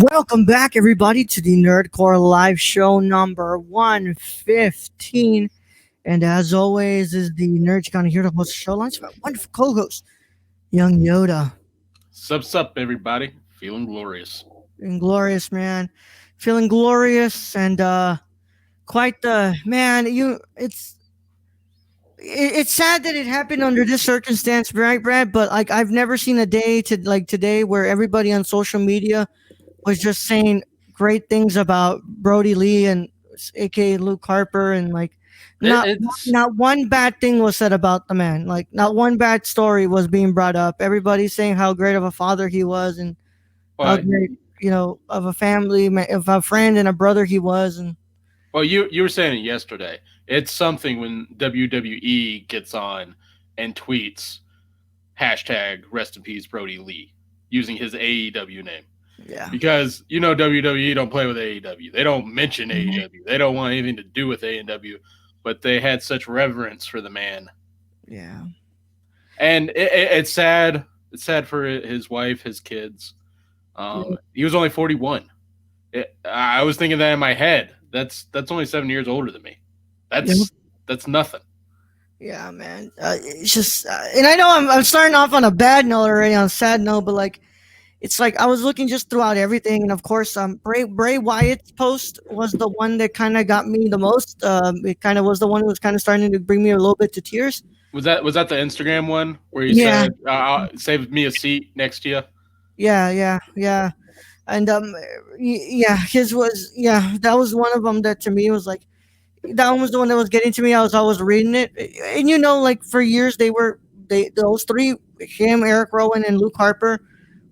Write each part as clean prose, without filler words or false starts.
Welcome back, everybody, to the Nerdcore Live Show number 115. And as always, is the Nerd Con here to host the show. Alongside my wonderful co host, Young Yoda. Sup, everybody. Feeling glorious. Feeling glorious, man. Feeling glorious and quite the man. It's sad that it happened under this circumstance, right, Brad? But like, I've never seen a day to like today where everybody on social media was just saying great things about Brody Lee and aka Luke Harper, and like It, not it's not one bad thing was said about the man. Like not one bad story was being brought up. Everybody's saying how great of a father he was and how well, great of a family, of a friend and a brother he was, and you were saying it yesterday. It's something when WWE gets on and tweets hashtag rest in peace Brody Lee using his AEW name yeah, because WWE don't play with AEW. They don't mention AEW. They don't want anything to do with AEW, but they had such reverence for the man, yeah, and it's sad. It's sad for his wife, his kids. yeah, He was only 41. I was thinking that in my head. That's only 7 years older than me. yeah. That's nothing. Yeah, man. It's just, and I know I'm starting off on a bad note already, on a sad note, but like, it's like I was looking just throughout everything, and of course, Bray Wyatt's post was the one that kind of got me the most. It kind of was the one who was kind of starting to bring me a little bit to tears. Was that the Instagram one where he Yeah, said, "Save me a seat next to you"? yeah, and yeah, his was that was one of them that to me was like that one was the one that was getting to me. I was reading it, and like for years those three, him, Eric Rowan, and Luke Harper,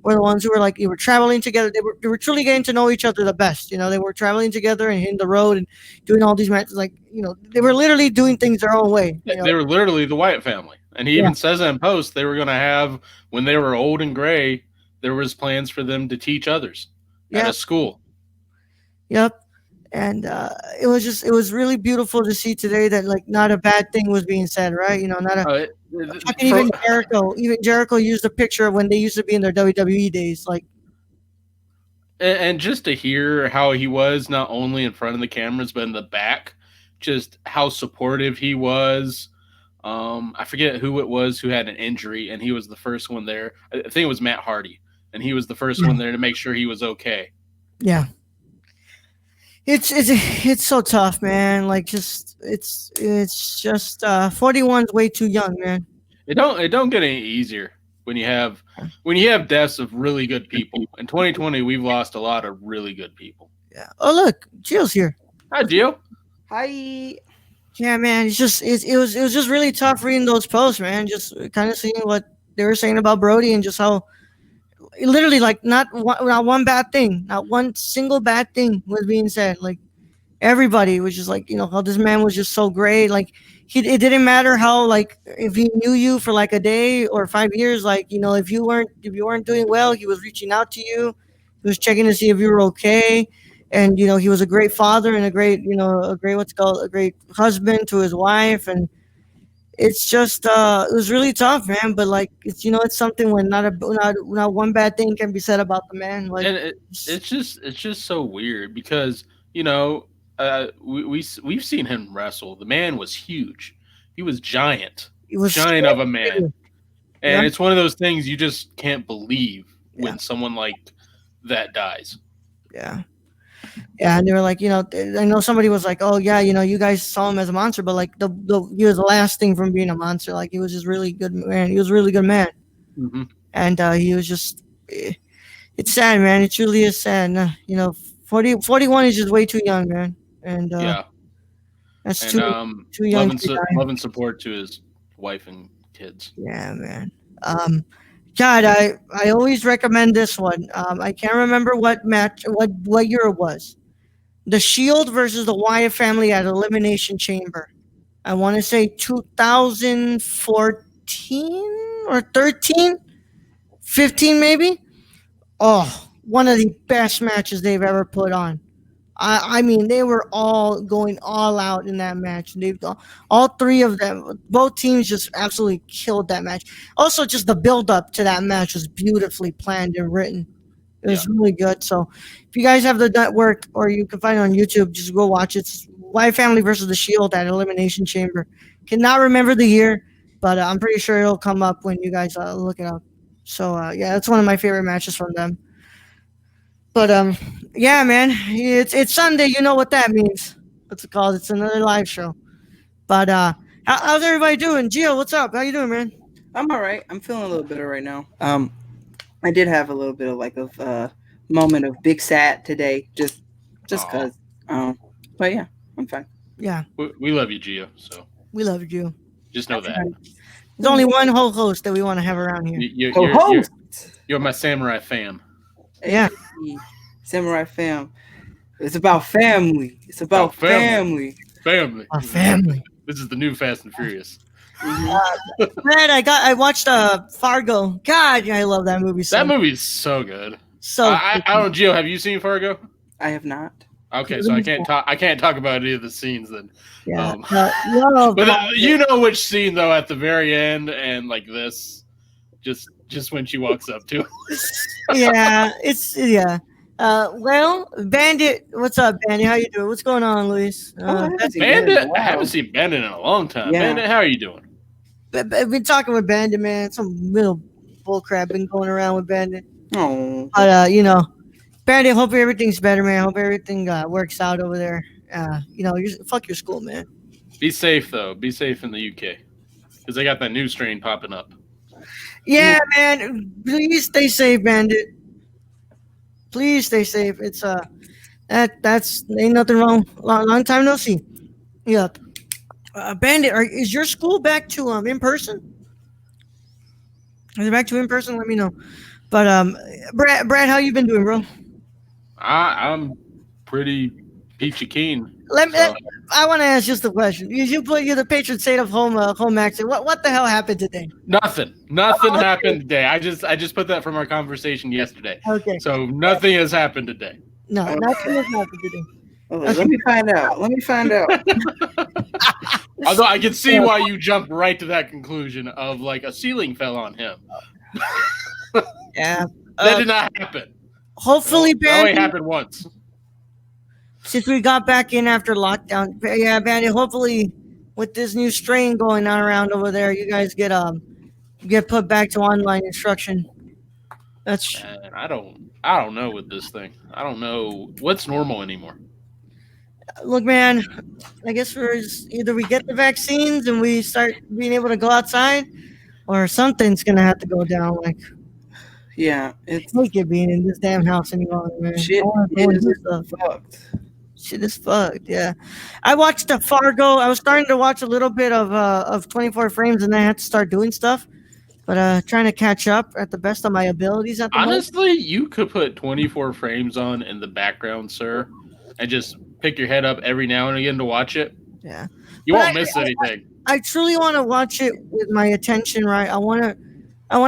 were the ones who were like, you were traveling together. They were truly getting to know each other the best. They were traveling together and hitting the road and doing all these matches. Like, they were literally doing things their own way. They were literally the Wyatt family, and he Yeah, even says in post they were going to have when they were old and gray. There was plans for them to teach others at yeah, a school. yep. And it was really beautiful to see today that like not a bad thing was being said, right? Not a Uh, fucking for, Even Jericho used a picture of when they used to be in their WWE days. Like, and just to hear how he was not only in front of the cameras but in the back, just how supportive he was. I forget who it was who had an injury, and he was the first one there. I think it was Matt Hardy, and he was the first one there to make sure he was okay. yeah, it's so tough, man. Like, just it's just 41's way too young, man. It don't get any easier when you have deaths of really good people. In 2020, we've lost a lot of really good people. Yeah. Oh, look, Jill's here. Hi, Gio. Hi. Yeah, man. It was just really tough reading those posts, man. Just kind of seeing what they were saying about Brody and just how literally like not one bad thing, not one single bad thing was being said. Like everybody was just like, how this man was just so great. Like it didn't matter how, like, if he knew you for like a day or 5 years, like, if you weren't doing well, he was reaching out to you. He was checking to see if you were okay. And he was a great father and a great husband to his wife. And it's just it was really tough, man. But like it's something when not one bad thing can be said about the man. Like, And it's just so weird because we've seen him wrestle. The man was huge. He was giant, it was giant of a man, yeah, and it's one of those things you just can't believe yeah, when someone like that dies. yeah. Yeah, and they were like, I know somebody was like, "Oh yeah, you guys saw him as a monster," but like he was the last thing from being a monster. Like he was just really good man. He was a really good man, Hmm. and he was just. It's sad, man. It truly is sad. 41 is just way too young, man, and Yeah, that's and too love young and to die. love and support to his wife and kids. Yeah, man. God, I always recommend this one. I can't remember what year it was. The Shield versus the Wyatt family at Elimination Chamber. I want to say 2014 or 13, 15 maybe. Oh, one of the best matches they've ever put on. I mean, they were all going all out in that match. They've all three of them, both teams just absolutely killed that match. Also, just the build up to that match was beautifully planned and written. It Yeah. was really good. So if you guys have the network or you can find it on YouTube, just go watch it. It's White Family versus the Shield at Elimination Chamber. Cannot remember the year, but I'm pretty sure it'll come up when you guys look it up. So yeah, that's one of my favorite matches from them. But yeah, man, it's Sunday. You know what that means? What's it called? It's another live show. But how's everybody doing? Gio, what's up? How you doing, man? I'm all right. I'm feeling a little better right now. I did have a little bit of like of moment of big sad today, just Aw. cause. But yeah, I'm fine. Yeah, We love you, Gio. So we love you, Gio. just know that. There's only one whole host that we want to have around here. Co-host. You're my samurai fam. Yeah. Hey, Samurai Fam. It's about family. It's about Oh, family. family. Family. Our family. This is the new Fast and Furious. Mhm. Man, I watched Fargo. God, yeah, I love that movie. So That movie's so good. so I don't know, Gio. Have you seen Fargo? I have not. Okay, so I can't talk. I can't talk about any of the scenes then. yeah. But Love you know which scene though at the very end, and like this, just when she walks up to him. yeah, it's yeah. Well, Bandit, what's up, Bandit? How you doing? What's going on, Luis? Oh, I haven't seen Bandit. that in a I while. haven't seen Bandit in a long time. Yeah. Bandit, how are you doing? I've been talking with Bandit, man. Some real bullcrap been going around with Bandit. Oh, But Bandit, hope everything's better, man. Hope everything works out over there. Fuck your school, man. Be safe though. Be safe in the UK because they got that new strain popping up. Yeah, man. Please stay safe, Bandit. Please stay safe. It's that's ain't nothing wrong. Long time no see. Yep. Bandit, is your school back to in person? Is it back to in person? Let me know. But Brad, how you been doing, bro? I'm pretty peachy keen. Let me. So, I want to ask just a question. You're the patron saint of home accent. What the hell happened today? nothing happened today. I just put that from our conversation yesterday. Okay. So nothing has happened today. No, nothing has happened today. let me find out. Let me find out. Although I can see why you jumped right to that conclusion of like a ceiling fell on him. Yeah. That did not happen. Hopefully, It only Bandit. happened once. Since we got back in after lockdown, yeah, Bandit. Hopefully, with this new strain going on around over there, you guys get put back to online instruction. That's And I don't know with this thing. I don't know what's normal anymore. look, man. I guess either we get the vaccines and we start being able to go outside, or something's gonna have to go down. Like Yeah, I it's hate it being in this damn house anymore, man. shit. I wanna go and Is do stuff. fucked. Shit is fucked. Yeah, I watched the Fargo. I was starting to watch a little bit of 24 frames, and then I had to start doing stuff. But trying to catch up at the best of my abilities at the moment. Honestly, you could put 24 frames on in the background, sir, and just pick your head up every now and again to watch it. Yeah, You But won't I- miss anything. I truly want to watch it with my attention right. I want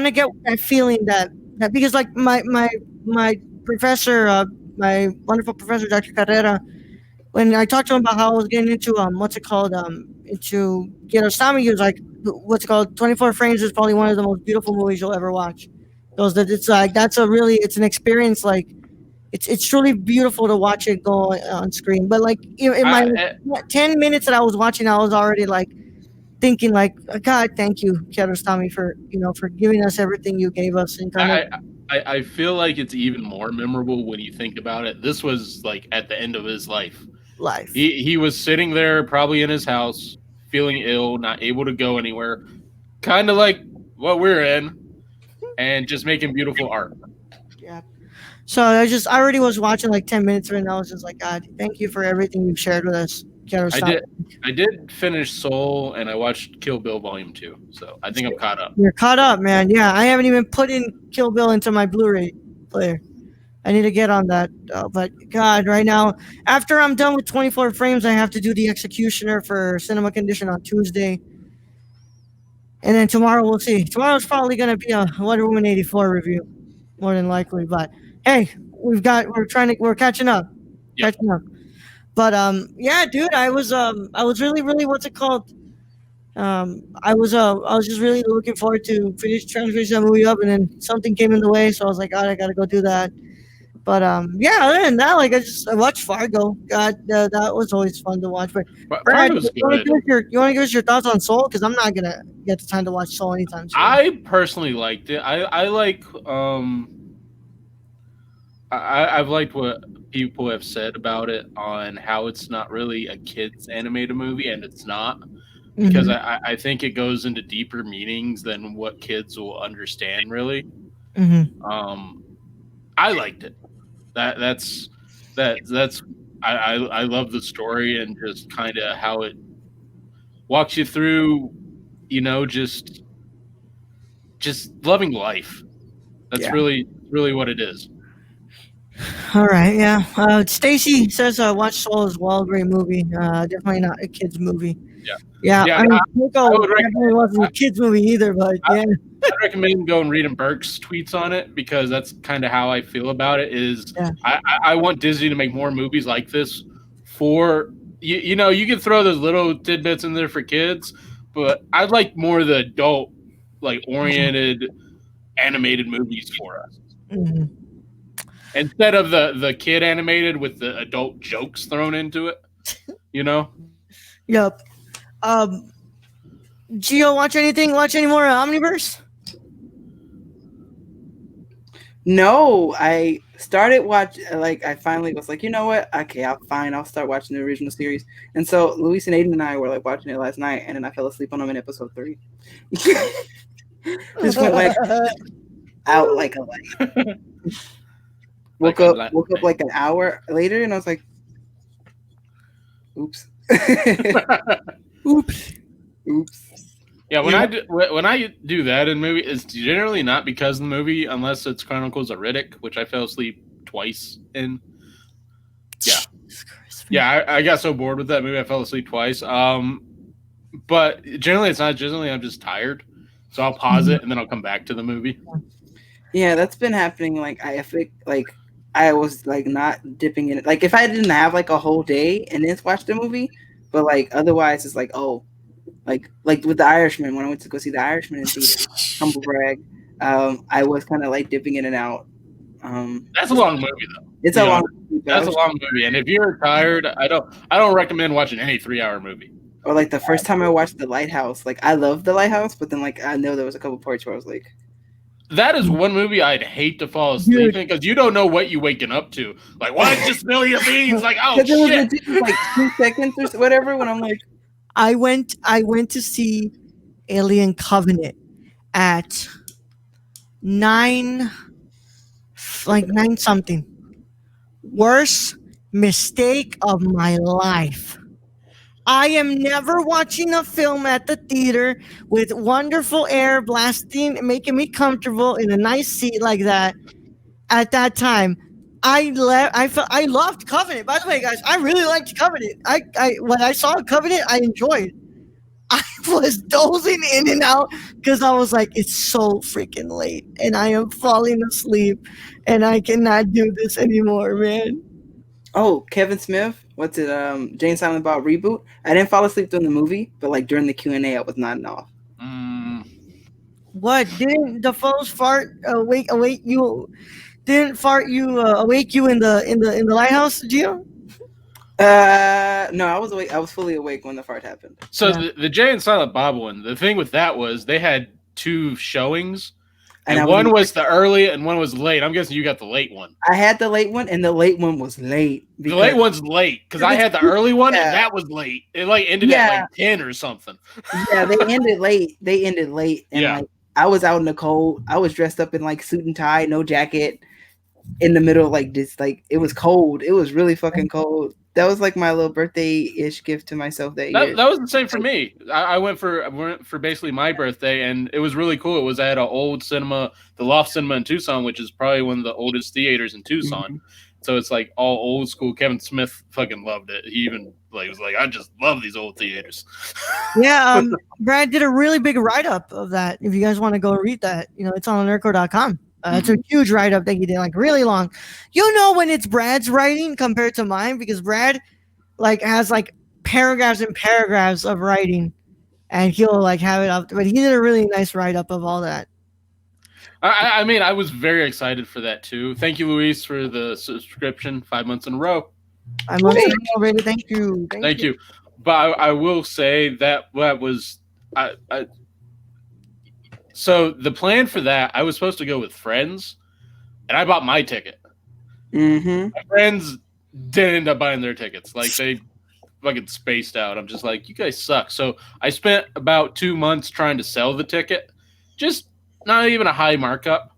to get that feeling that because like my professor, my wonderful professor, Dr. Carrera, when I talked to him about how I was getting into what's it called into Kiarostami, he was like, what's it called, 24 frames is probably one of the most beautiful movies you'll ever watch. Goes that it's like it's an experience, like it's truly beautiful to watch it go on screen. But like in my 10 minutes that I was watching, I was already like thinking like, God, thank you, Kiarostami, for giving us everything you gave us and kind of I feel like it's even more memorable when you think about it. This was like at the end of his life. life. He was sitting there probably in his house, feeling ill, not able to go anywhere, kind of like what we're in, and just making beautiful art. Yeah. So I already was watching like 10 minutes of it, and I was just like, God, thank you for everything you've shared with us, Kiarostami. I did finish Soul, and I watched Kill Bill Volume 2, so I think I'm caught up. You're caught up, man. Yeah, I haven't even put in Kill Bill into my Blu-ray player. I need to get on that. But God, right now, after I'm done with 24 frames, I have to do the Executioner for Cinema Condition on Tuesday. And then tomorrow we'll see. Tomorrow's probably gonna be a Wonder Woman 84 review, more than likely. But hey, we're catching up. Yep. Catching up. But yeah, dude, I was really, really, what's it called? I was just really looking forward to trying to finish that movie up, and then something came in the way, so I was like, God, I gotta go do that. But yeah. Other than that, like I watched Fargo. God, that was always fun to watch. But But Brad, Fargo was good. you want to give us your thoughts on Soul? Because I'm not gonna get the time to watch Soul anytime soon. I personally liked it. I like I've liked what people have said about it on how it's not really a kids animated movie, and it's not because Mhm. I think it goes into deeper meanings than what kids will understand really. Mhm. Um, I liked it. That's that's I love the story and just kind of how it walks you through, you know, just loving life. That's Yeah. really what it is. All right. Yeah. Stacy says watch Soul as well. Great movie. Definitely not a kids movie. Yeah, Yeah. yeah. I mean, I Coco would definitely wasn't a kids movie either. But I, yeah. I'd recommend going reading Burke's tweets on it because that's kind of how I feel about it. Is Yeah. I want Disney to make more movies like this for you know you can throw those little tidbits in there for kids, but I'd like more of the adult like oriented animated movies for us Mhm. instead of the kid animated with the adult jokes thrown into it. You know, Yep. Um. Gio, watch anything? Watch any more Omniverse? No, I started watch like I finally was like, you know what? Okay, I'll start watching the original series. And so Luis and Aiden and I were like watching it last night, and then I fell asleep on them in episode 3. Just went like out like a light. like Woke up like an hour later, and I was like, oops, Oops. oops. Yeah, when Yeah. when I do that in movie, it's generally not because of the movie, unless it's Chronicles of Riddick, which I fell asleep twice in. Yeah, Jesus Christ, man. yeah, I got so bored with that movie, I fell asleep twice. But generally, it's not. Generally, I'm just tired, so I'll pause it and then I'll come back to the movie. Yeah, that's been happening. Like I think like I was like not dipping in it. Like if I didn't have like a whole day and then watch the movie, but like otherwise it's like like with the Irishman when I went to go see the Irishman in theater, humble brag. I was kind of like dipping in and out. That's a long movie, though. It's You a know, long movie, but That's a long movie, and if you're tired, I don't recommend watching any 3 hour movie. or like the first time I watched The Lighthouse, like I loved The Lighthouse, but then like I know there was a couple parts where I was like, That is one movie I'd hate to fall asleep in because you don't know what you waking up to. Like, what just spill your beans? Like, oh because it was shit! legit, like 2 seconds or whatever. When I'm like, I went to see Alien Covenant at 9, like 9 something. Worst mistake of my life. I am never watching a film at the theater with wonderful air blasting, making me comfortable in a nice seat like that. At that time, I loved Covenant. By the way, guys, I really liked Covenant. I when I saw Covenant, I enjoyed. I was dozing in and out because I was like, it's so freaking late and I am falling asleep and I cannot do this anymore, man. oh, Kevin Smith, what's it? Jane Silent Bob reboot. I didn't fall asleep during the movie, but like during the Q&A, I was nodding off. What didn't the foes fart awake you? Didn't fart you awake you in the lighthouse, Gio? No, I was awake. I was fully awake when the fart happened. So Yeah. the Jay and Silent Bob one, the thing with that was they had 2 showings, And and I one was the early and one was late. I'm guessing you got the late one. I had the late one, and the late one was late. The late one's late because I had the early one and that was late. It like ended at like 10 or something. Yeah, they ended late. And Yeah. like I was out in the cold. I was dressed up in like suit and tie, no jacket, in the middle of like this. Like it was cold. It was really fucking cold. That was like my little birthday-ish gift to myself that year. That was the same for me. I went for basically my birthday, and it was really cool. It was at an old cinema, the Loft Cinema in Tucson, which is probably one of the oldest theaters in Tucson. Mm-hmm. So it's like all old school. Kevin Smith fucking loved it. He even like was like, I just love these old theaters. Yeah, Brad did a really big write up of that. If you guys want to go read that, it's on nerdcore.com. It's a huge write up that he did, like really long. You know when it's Brad's writing compared to mine because Brad like has like paragraphs and paragraphs of writing, and he'll like have it up. But he did a really nice write up of all that. I mean, I was very excited for that too. Thank you, Luis, for the subscription 5 months in a row. I'm on Wait. already. Thank you. Thank you. But I will say that was I. So the plan for that, I was supposed to go with friends, and I bought my ticket. Mm-hmm. My friends didn't end up buying their tickets. Like they fucking spaced out. I'm just like, you guys suck. So I spent about 2 months trying to sell the ticket, just not even a high markup.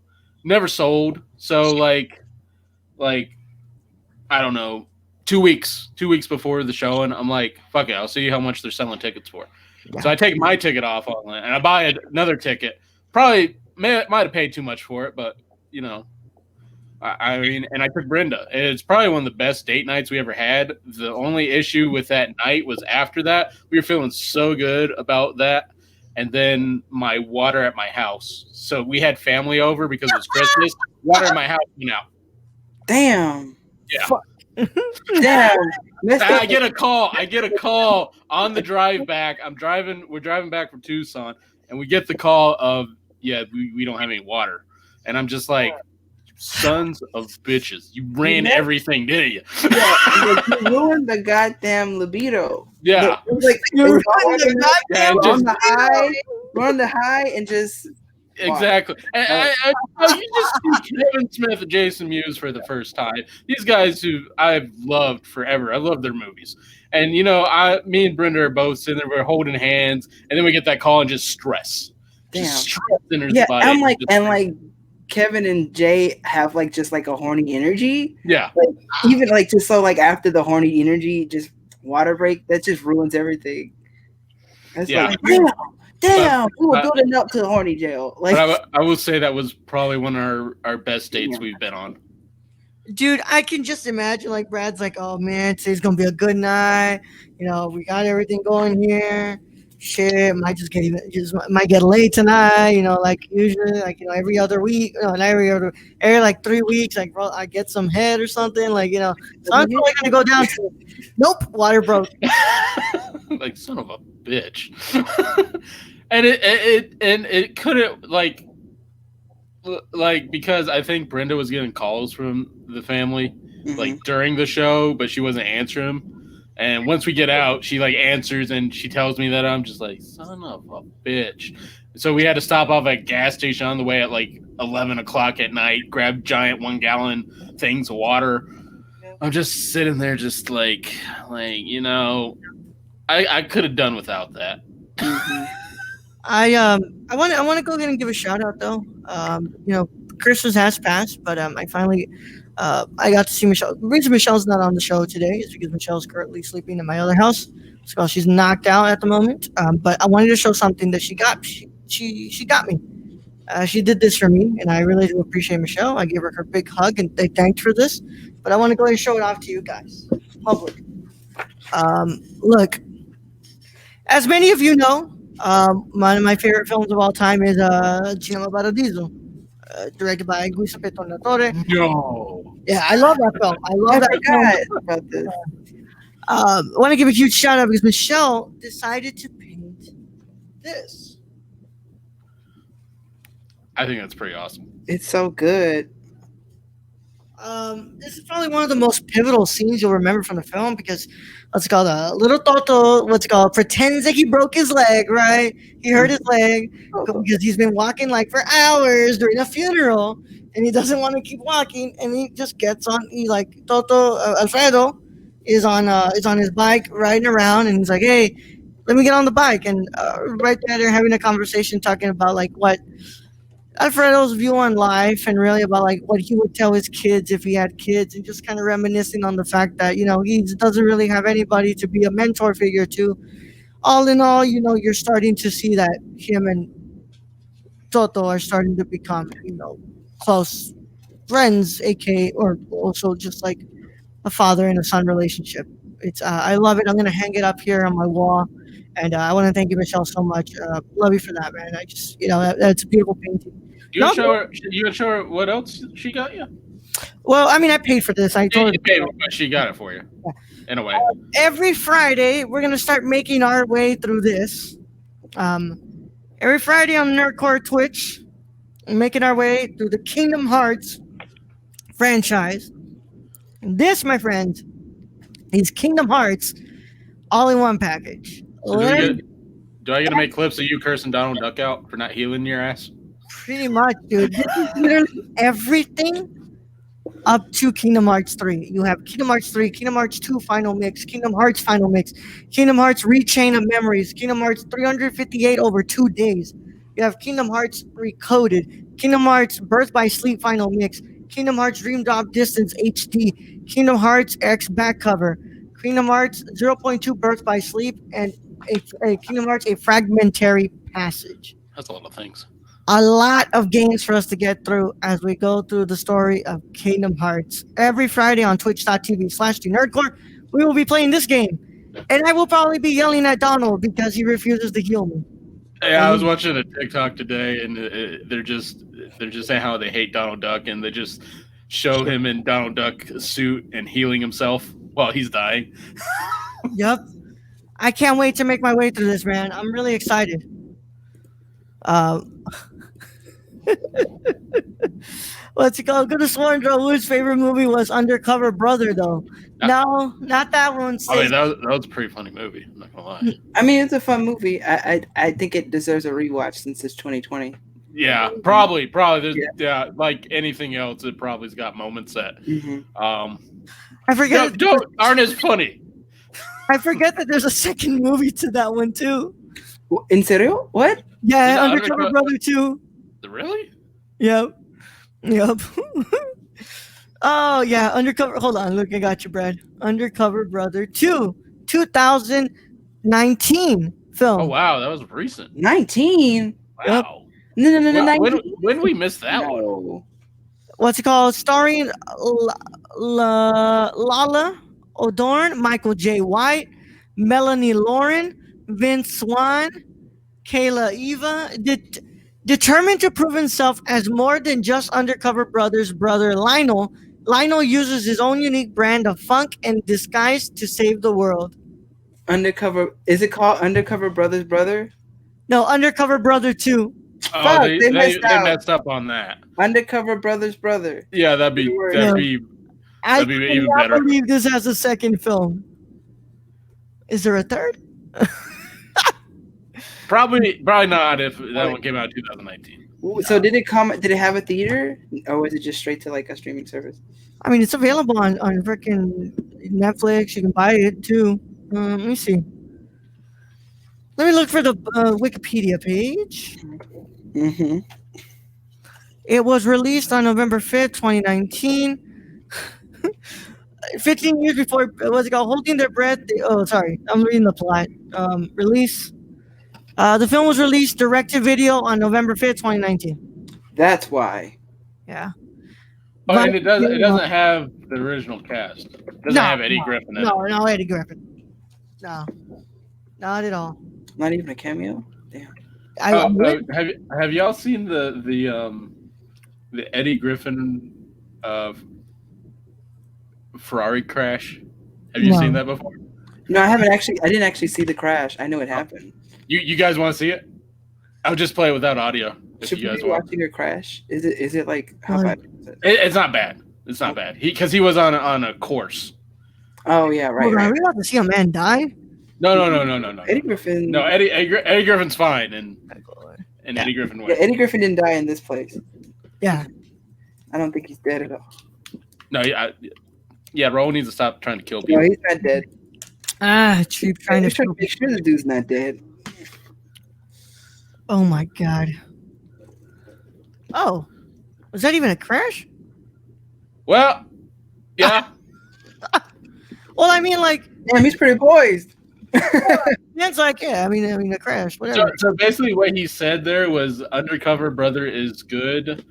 Never sold. So like I don't know, 2 weeks before the show, and I'm like, fuck it, I'll see how much they're selling tickets for. Yeah. So I take my ticket off online, and I buy another ticket. Probably might have paid too much for it, but you know, I mean, and I took Brenda. It's probably one of the best date nights we ever had. The only issue with that night was after that, we were feeling so good about that. And then my water at my house. So we had family over because it was Christmas. Water at my house went out. Damn. Yeah. Fuck. Damn. Messed I up. get a call. I get a call on the drive back. We're driving back from Tucson, and we get the call of, yeah, we don't have any water. And I'm just like, sons of bitches. You ran everything, didn't you? Yeah, like, you ruined the goddamn libido. Yeah. It was like You it was ruined the all Yeah, we're just- on the high, we're on the high, and just Exactly. And you just see Kevin Smith and Jason Mewes for the first time. These guys who I've loved forever. I love their movies. And you know, me and Brenda are both sitting there, we're holding hands, and then we get that call and just stress. damn. Just stress in her Yeah, body. I'm like, and like Kevin and Jay have like just like a horny energy. Yeah. Like even like just so like after the horny energy, just water break that just ruins everything. It's Yeah. like damn, we were building up to the horny jail. Like But I will say that was probably one of our best dates Yeah. we've been on. Dude, I can just imagine like Brad's like, oh man, today's gonna be a good night. You know, we got everything going here. Shit, might get late tonight. You know, like usually, like every other week, not every like 3 weeks, like bro, I get some head or something. Like so I'm probably gonna go down to. Nope, water broke. Like son of a bitch. And it couldn't like because I think Brenda was getting calls from the family like during the show, but she wasn't answering them. And once we get out, she like answers and she tells me that. I'm just like, son of a bitch. So we had to stop off at a gas station on the way at like 11 o'clock at night, grab giant 1-gallon things of water. I'm just sitting there just like I could have done without that. I want to go ahead and give a shout out though. Christmas has passed, but I finally I got to see Michelle. The reason Michelle's not on the show today is because Michelle's currently sleeping in my other house. So she's knocked out at the moment. But I wanted to show something that she got. She got me. She did this for me, and I really do appreciate Michelle. I gave her big hug and they thanked for this. But I want to go ahead and show it off to you guys, public. Look, as many of you know, one of my favorite films of all time is Cinema Paradiso, directed by Giuseppe Tornatore. No. Yeah, I love that film. I love that film. about this. I want to give a huge shout out because Michelle decided to paint this. I think that's pretty awesome. It's so good. This is probably one of the most pivotal scenes you'll remember from the film because little Toto, pretends like he broke his leg, right? He hurt his leg because he's been walking like for hours during a funeral and he doesn't want to keep walking and he just gets on. Alfredo is on his bike riding around and he's like, hey, let me get on the bike. And right there they're having a conversation talking about like what Alfredo's view on life and really about like what he would tell his kids if he had kids and just kind of reminiscing on the fact that, he doesn't really have anybody to be a mentor figure to. All in all, you're starting to see that him and Toto are starting to become, close friends, aka, or also just like a father and a son relationship. It's I love it. I'm gonna hang it up here on my wall, and I want to thank you, Michelle, so much. Love you for that, man. I just, that's a beautiful painting. You gonna show her what else she got you? Well, I mean, I paid for this. I told her. You paid, but she got it for you. In a way. Every Friday, we're gonna start making our way through this. Every Friday on Nerdcore Twitch, making our way through the Kingdom Hearts franchise. And this, my friend, is Kingdom Hearts all in one package. So do I get to make clips of you cursing Donald Duck out for not healing your ass? Pretty much, dude. This is literally everything up to Kingdom Hearts 3. You have Kingdom Hearts 3, Kingdom Hearts 2 Final Mix, Kingdom Hearts Final Mix, Kingdom Hearts Rechain of Memories, Kingdom Hearts 358 over 2 days. You have Kingdom Hearts Recoded, Kingdom Hearts Birth by Sleep Final Mix, Kingdom Hearts Dream Drop Distance HD, Kingdom Hearts X back cover, Kingdom Hearts 0.2 Birth by Sleep, and a Kingdom Hearts A Fragmentary Passage. That's a lot of things. A lot of games for us to get through as we go through the story of Kingdom Hearts. Every Friday on twitch.tv/TheNerdcore, we will be playing this game. And I will probably be yelling at Donald because he refuses to heal me. Yeah, I was watching a TikTok today, and they're just saying how they hate Donald Duck, and they just show him in Donald Duck suit and healing himself while he's dying. Yep. I can't wait to make my way through this, man. I'm really excited. What's it called? Could have sworn Joe Wood's favorite movie was Undercover Brother, though. No, not that one. I mean, that was a pretty funny movie. I'm not gonna lie. I mean, it's a fun movie. I think it deserves a rewatch since it's 2020. Yeah, probably. There's, yeah, like anything else, it probably's got moments that I forget. aren't as funny. I forget that there's a second movie to that one too. In serio? What? Yeah, Undercover Brother 2. Really? Yep. Oh yeah, Undercover. Hold on, look, I got you, Brad. Undercover Brother 2, 2019 film. Oh wow, that was recent. 19. Wow. No. 19. When we missed that one? What's it called? Starring Lala O'Dorn, Michael J. White, Melanie Lauren, Vince Swan, Kayla Eva. Determined to prove himself as more than just Undercover Brother's brother Lionel, Lionel uses his own unique brand of funk and disguise to save the world. Undercover. Is it called Undercover Brother's Brother? No, Undercover Brother 2. Oh, Fuck, they messed up on that. Undercover Brother's Brother. Yeah, that'd be I even cannot better. believe this has a second film. Is there a third? Probably not if that one came out in 2019. So did it have a theater, or was it just straight to like a streaming service? I mean, it's available on freaking Netflix. You can buy it too. Let me see. Let me look for the Wikipedia page. Mm-hmm. It was released on November 5th, 2019. 15 years before, what's it called? Holding Their Breath. Sorry. I'm reading the plot. Release. The film was released direct-to-video on November 5th, 2019. That's why. Yeah. Oh, and it doesn't have the original cast. It doesn't have Eddie Griffin in it. No, Eddie Griffin. No. Not at all. Not even a cameo? Damn. Have y'all seen the Eddie Griffin Ferrari crash? Have you seen that before? No, I haven't actually. I didn't actually see the crash. I know it happened. You guys want to see it? I'll just play it without audio. Should we be watching a crash? Is it like how bad is it? It's not bad. It's not bad. Because he was on a course. Oh yeah, right. Are we about to see a man die? No. Eddie Griffin. No, Eddie Griffin's fine, and Eddie Griffin went. Yeah, Eddie Griffin didn't die in this place. Yeah. I don't think he's dead at all. No, yeah, Raul needs to stop trying to kill people. No, he's not dead. Cheap trying to make sure the dude's not dead. Oh my god. Oh, was that even a crash? Well, yeah. Well, I mean, like, damn, he's pretty poised. It's like, yeah, I mean, a crash, whatever. So basically, what he said there was, Undercover Brother is good,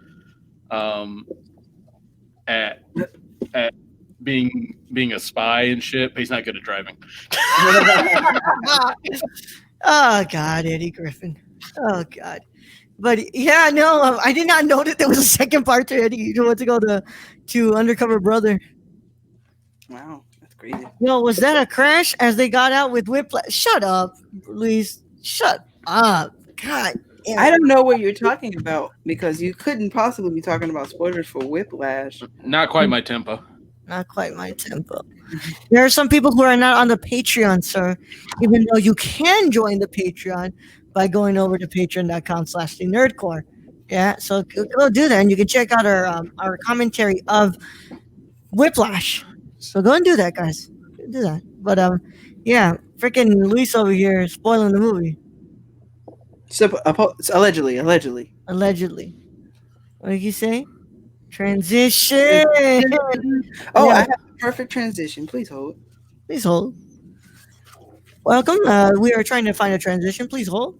at being a spy and shit, but he's not good at driving. Oh god, Eddie Griffin. Oh god. But yeah, no, I did not know that there was a second part to Eddie. What's it called? To Undercover Brother. Wow, that's crazy. No, was that a crash as they got out with Whiplash? Shut up, Luis. Shut up. God, I don't know what you're talking about because you couldn't possibly be talking about spoilers for Whiplash. Not quite my tempo. Not quite my tempo. There are some people who are not on the Patreon, sir, even though you can join the Patreon by going over to patreon.com/thenerdcore. Yeah, so go do that, and you can check out our commentary of Whiplash. So go and do that, guys. Do that. But yeah, freaking Luis over here is spoiling the movie. So, allegedly. Allegedly. What did you say? Transition. Oh, Yeah. I have a perfect transition. Please hold. Please hold. Welcome. We are trying to find a transition. Please hold.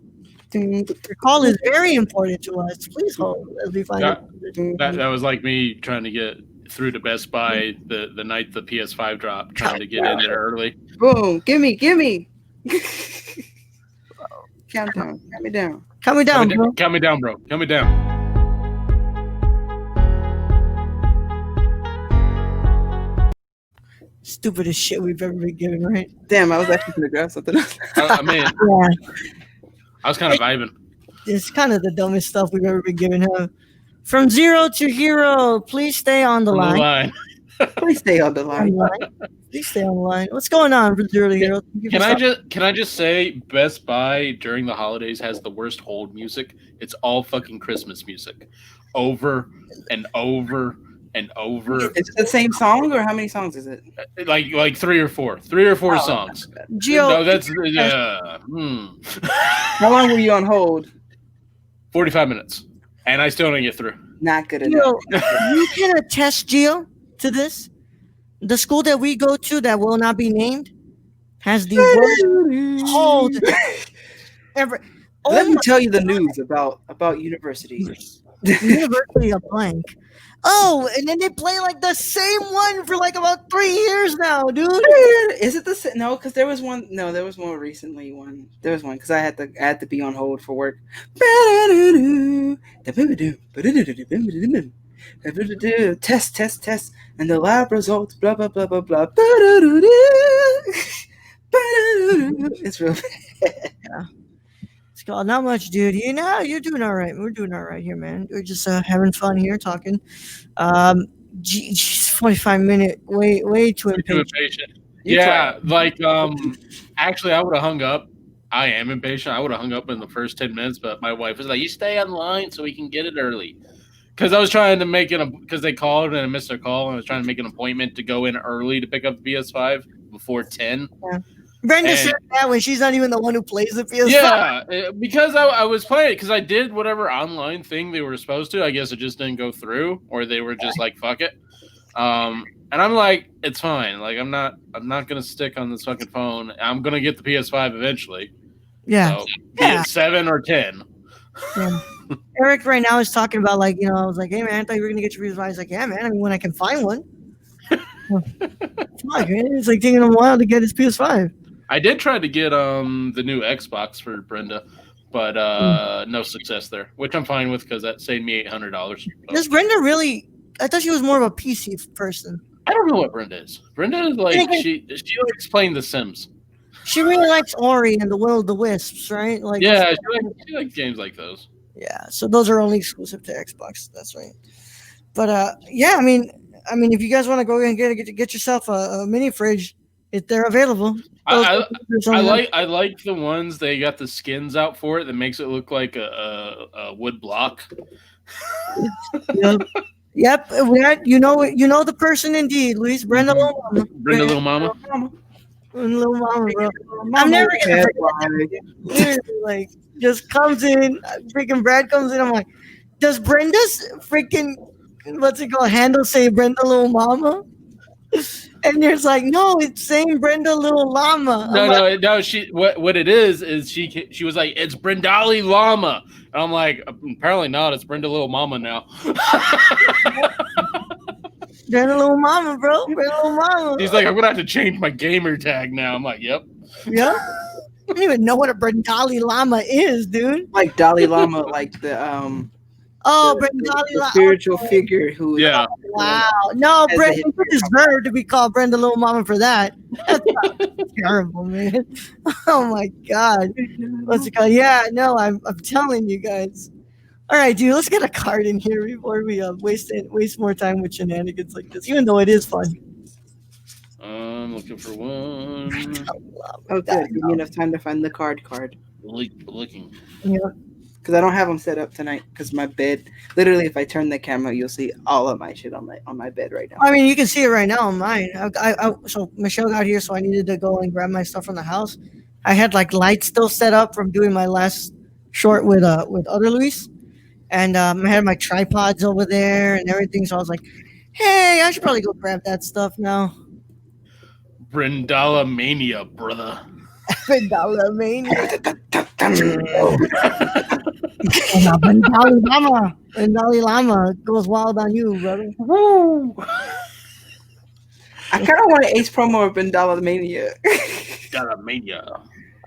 Your call is very important to us. Please hold as we find it. That was like me trying to get through to Best Buy the night the PS5 dropped, trying to get in there early. Boom. Gimme. Countdown. Count me down. Count me down, bro. Count me down, bro. Count me down. Stupidest shit we've ever been given, right? Damn, I was actually going to grab something else. I mean, Yeah. I was kind of vibing. It's kind of the dumbest stuff we've ever been given. Huh? From zero to hero, please stay on the line. Please stay on the line. Please stay on the line. What's going on from zero to hero? Can I just say Best Buy during the holidays has the worst hold music. It's all fucking Christmas music. Over and over and over. Is it the same song or how many songs is it? Like three or four songs. Gio, No, that's How long were you on hold? 45 minutes. And I still don't get through. Not good enough. you can attest, Gio, to this. The school that we go to that will not be named has the worst hold ever. Let me tell you the news about universities. University of blank. Oh, and then they play like the same one for like about 3 years now, dude. Is it the same? No, because there was one. No, there was more recently one. There was one because I had to be on hold for work. Test, and the lab results. Blah blah blah blah blah. It's real bad. Yeah. It's called not much, dude. You're doing all right. We're doing all right here, man. We're just having fun here, talking. 45-minute, way too impatient. Yeah, actually, I would have hung up. I am impatient. I would have hung up in the first 10 minutes, but my wife was like, "You stay online so we can get it early." Because I was trying to make it because they called and I missed their call, and I was trying to make an appointment to go in early to pick up the PS5 before 10. Yeah. Brenda said that when she's not even the one who plays the PS5. Yeah, because I was playing it because I did whatever online thing they were supposed to. I guess it just didn't go through, or they were just like, "Fuck it." And I'm like, it's fine. Like I'm not gonna stick on this fucking phone. I'm gonna get the PS5 eventually. Yeah. So, be it 7 or 10. Yeah. Eric right now is talking about I was like, hey man, I thought you were gonna get your PS5. He's like, yeah man, I mean when I can find one. Fuck, man. It's like taking him a while to get his PS5. I did try to get the new Xbox for Brenda, but no success there, which I'm fine with because that saved me $800. So. Does Brenda really? I thought she was more of a PC person. I don't know what Brenda is. Brenda is like she likes playing The Sims. She really likes Ori and the Will of the Wisps, right? Like yeah, she likes games like those. Yeah, so those are only exclusive to Xbox. That's right. But yeah, I mean, if you guys want to go and get yourself a mini fridge, if they're available. I like the ones they got the skins out for it that makes it look like a wood block. Yep. You know the person indeed, Luis. Brenda Little Mama. Brenda Little Mama. Little Mama, bro. I'm never gonna forget that. Like just comes in, freaking Brad comes in. I'm like, does Brenda's freaking what's it called handle say Brenda Little Mama? And you're like, no, it's saying Brenda Little Llama. No. She what it is she was like, it's Brendali Llama, and I'm like, apparently not. It's Brenda Little Mama now. Brenda Little Mama, bro. Brenda Little Mama. He's like, I'm gonna have to change my gamer tag now. I'm like, yep. Yeah. I don't even know what a Brendali Llama is, dude. Like Dalai Lama, like the Oh, the spiritual figure who Yeah. wow. No, As a Brenda, hit you deserve to be called Brenda Little Mama for that. That's terrible, man. Oh my god. What's it called? Yeah, no, I'm telling you guys. All right, dude, let's get a card in here before we waste more time with shenanigans like this, even though it is fun. I'm looking for one. Oh, good. Give me enough time to find the card. Looking. Yeah. Because I don't have them set up tonight. Because my bed, literally, if I turn the camera, you'll see all of my shit on my bed right now. I mean, you can see it right now on mine. So Michelle got here, so I needed to go and grab my stuff from the house. I had like lights still set up from doing my last short with other Luis, and I had my tripods over there and everything. So I was like, hey, I should probably go grab that stuff now. Brindala Mania, brother. Brindala Mania. Brindali Lama. Brindali Lama goes wild on you, brother. Woo! I kind of want an Ace promo of Bendala Mania. Brindala Mania.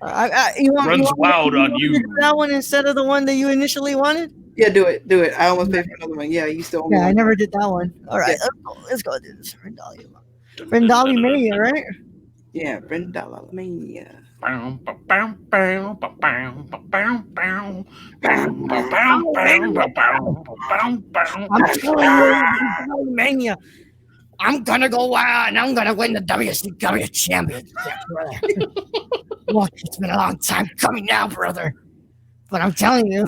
Runs wild on you. Do that one instead of the one that you initially wanted? Yeah, do it. I almost paid for another one. Yeah, you still. Yeah, I never did that one. All right, let's go do this. Brindali Mania, right? Yeah, Brindala Mania. I'm Mania. I'm gonna go wild and I'm gonna win the WCW championship, brother. Look, it's been a long time coming now, brother. But I'm telling you,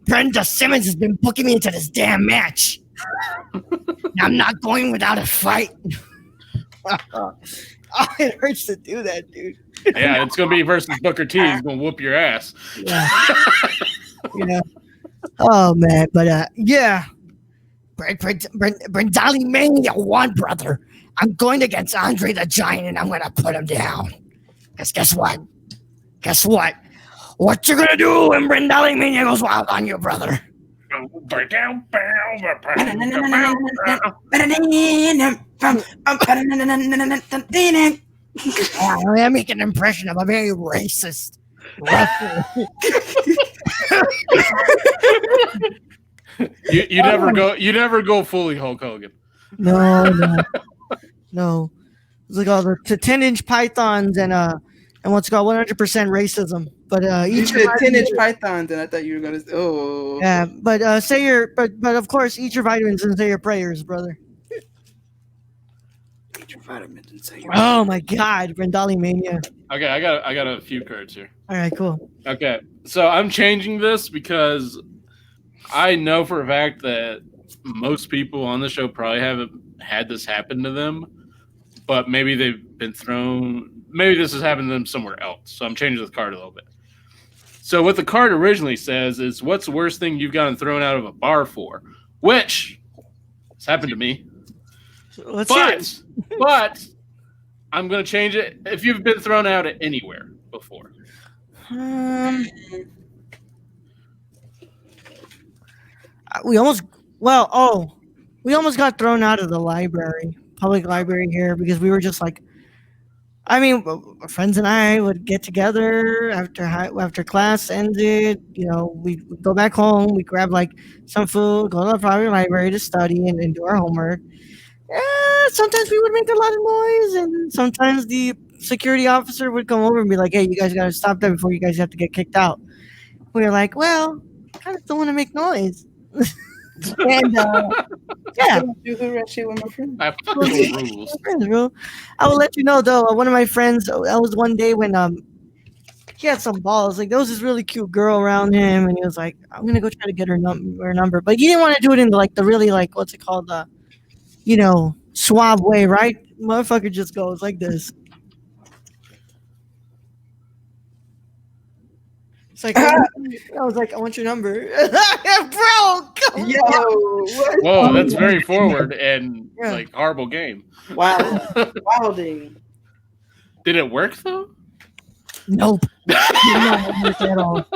Brenda Simmons has been booking me into this damn match. I'm not going without a fight. Oh, it hurts to do that, dude. Yeah, it's gonna be versus Booker T. He's gonna whoop your ass. Yeah. Yeah. Oh man, but yeah. Brindali Mania won, brother. I'm going against Andre the Giant and I'm gonna put him down. Cause guess what? What you gonna do when Brindali Mania goes wild on you, brother? I make an impression of a very racist wrestler. You never go fully Hulk Hogan. No. It's like all the 10-inch pythons and what's called 100% racism. But You said 10-inch pythons, and I thought you were gonna. Oh. Yeah, but but of course, eat your vitamins and say your prayers, brother. Eat your vitamins and say. Oh my God, Brindali Mania. Okay, I got a few cards here. All right, cool. Okay, so I'm changing this because I know for a fact that most people on the show probably haven't had this happen to them, but maybe they've been thrown. Maybe this has happened to them somewhere else. So I'm changing the card a little bit. So what the card originally says is, what's the worst thing you've gotten thrown out of a bar for? Which has happened to me. But I'm going to change it. If you've been thrown out at anywhere before. We almost got thrown out of the public library here, because we were just like, I mean, my friends and I would get together after class ended. You know, we'd go back home, we'd grab like some food, go to the private library to study and do our homework. Sometimes we would make a lot of noise, and sometimes the security officer would come over and be like, hey, you guys got to stop that before you guys have to get kicked out. We were like, well, I kind of don't want to make noise. And yeah, Do the rest shit with my friends. I follow rules. friends, bro. I will let you know though. One of my friends, that was one day when he had some balls. Like, there was this really cute girl around him, and he was like, I'm gonna go try to get her number, but he didn't want to do it in the really, like, what's it called, suave way, right? Motherfucker just goes like this. It's like, I was like, I want your number. Bro, come Yo, on. Whoa, that's very forward and like horrible game. Wilding. Did it work though? Nope. Did not work at all.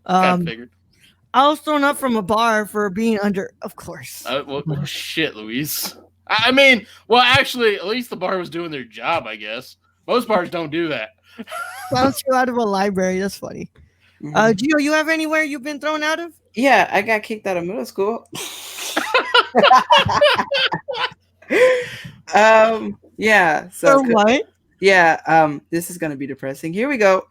I figured. I was thrown up from a bar for being under, of course. Well, shit, Luis. I mean, well, actually, at least the bar was doing their job, I guess. Most bars don't do that. Bounced you out of a library. That's funny. Mhm. Gio, you have anywhere you've been thrown out of? Yeah, I got kicked out of middle school. Yeah, so For what? yeah, this is gonna be depressing. Here we go.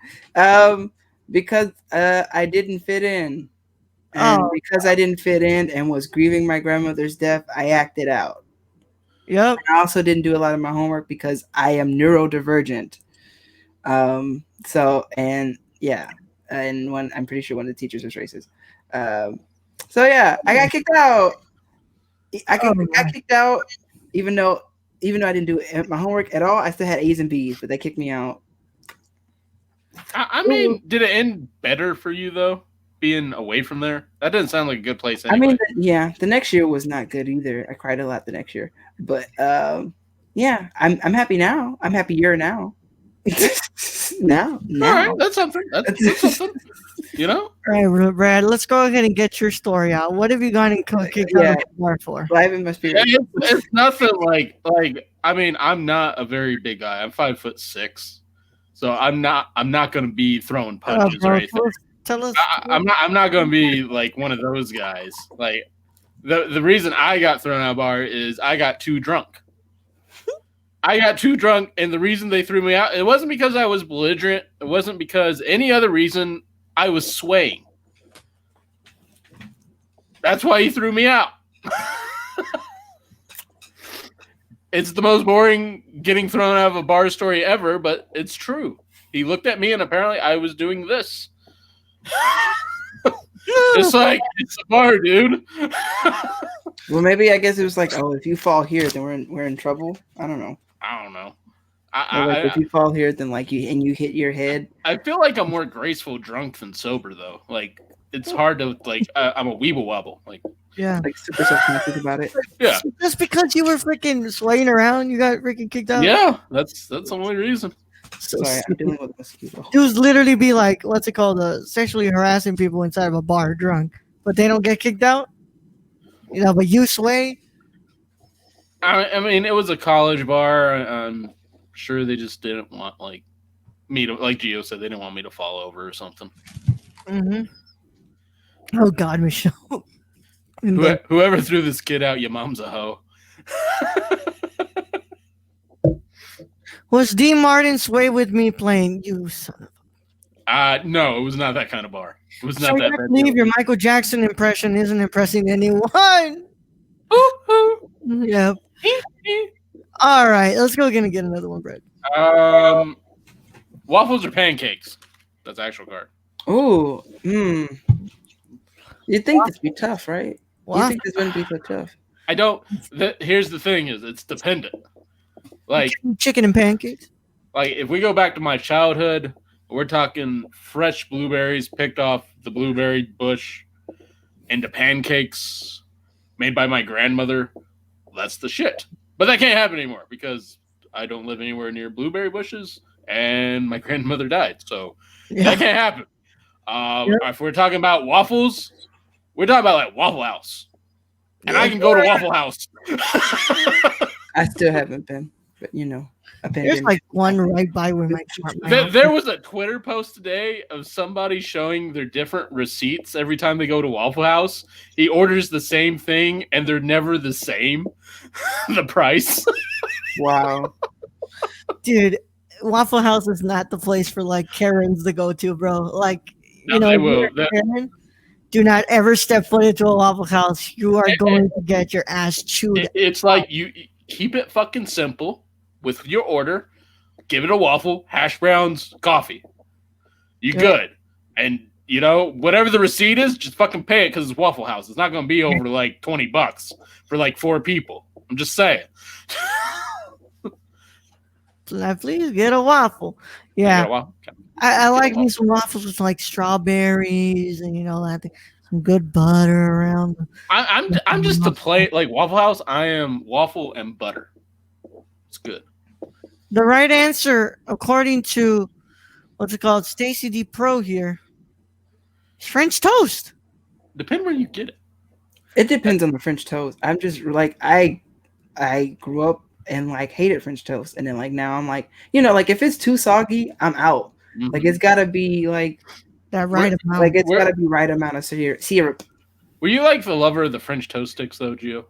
Because I didn't fit in. And Oh, because I didn't fit in and was grieving my grandmother's death, I acted out. yep. I also didn't do a lot of my homework because I am neurodivergent. So and yeah, and one I'm pretty sure one of the teachers was racist. Um, so yeah, I got kicked out. Oh, Got kicked out, even though I didn't do my homework at all. I still had A's and B's, but they kicked me out. I mean, did it end better for you though? Being away from there, that doesn't sound like a good place. Anyway. I mean, yeah, the next year was not good either. I cried a lot the next year, but yeah, I'm happy now. I'm happier now. now. All right, that's something. That's something. You know. all right, Brad. Let's go ahead and get your story out. What have you gotten kicked out of the bar for? Live in my spirit. It's nothing like. I mean, I'm not a very big guy. I'm 5'6", so I'm not going to be throwing punches or anything. Tell us. I'm not going to be like one of those guys. Like the reason I got thrown out of bar is I got too drunk. I got too drunk, and the reason they threw me out, it wasn't because I was belligerent. It wasn't because any other reason. I was swaying. That's why he threw me out. It's the most boring getting thrown out of a bar story ever, but it's true. He looked at me, and apparently I was doing this. It's like, it's a bar, dude. Well, maybe I guess it was like, oh, if you fall here, then we're in trouble. I don't know. If you fall here, then like you hit your head. I feel like I'm more graceful drunk than sober, though. Like it's hard to like. I'm a weeble wobble. Like Yeah. Like super self-conscious about it. yeah. Just because you were freaking swaying around, you got freaking kicked out. Yeah, that's the only reason. So Sorry, I'm dealing with a mosquito. dudes literally be like, what's it called? Sexually harassing people inside of a bar drunk, but they don't get kicked out. You know, but you sway. I mean, it was a college bar. I'm sure they just didn't want like me to, like Gio said, they didn't want me to fall over or something. Mm-hmm. Oh God, Michelle. Whoever threw this kid out, your mom's a hoe. Was D. Martin Sway with me playing? You son of no, it was not that kind of bar. It was So not you that have to bad. believe your Michael Jackson impression isn't impressing anyone. Yep. All right, let's go get another one, Brett. Waffles or pancakes? That's the actual card. Ooh, You'd think this would be tough, right? What? You think this wouldn't be so tough? I don't. Here's the thing: is it's dependent. Like Chicken and pancakes. Like if we go back to my childhood, we're talking fresh blueberries picked off the blueberry bush into pancakes made by my grandmother. That's the shit. But that can't happen anymore because I don't live anywhere near blueberry bushes and my grandmother died. So that can't happen. If we're talking about waffles, we're talking about like Waffle House. And I can go to Waffle House. I still haven't been, but you know, I've been. There's like one right by where my There was a Twitter post today of somebody showing their different receipts every time they go to Waffle House. He orders the same thing, and they're never the same. The price. Wow. Dude, Waffle House is not the place for like Karens to go to, bro. Like, you No, know, they will. if you're a Karen, do not ever step foot into a Waffle House. You are going to get your ass chewed. It's like you keep it fucking simple with your order. Give it a waffle, hash browns, coffee. You good. And, you know, whatever the receipt is, just fucking pay it because it's Waffle House. It's not going to be over like $20 for like 4 people. I'm just saying. Please get a waffle. Yeah. I like me some waffles with like strawberries and, you know, that thing. Some good butter around. I'm just to play like Waffle House. I am waffle and butter. It's good. The right answer, according to what's it called, Stacy D Pro here, is French toast. Depends where you get it. It depends on the French toast. I'm just like I grew up and like hated French toast, and then like now I'm like, you know, like if it's too soggy, I'm out. Mm-hmm. Like it's gotta be like that right amount. Like it's gotta be right amount of syrup. Were you like the lover of the French toast sticks though, Gio?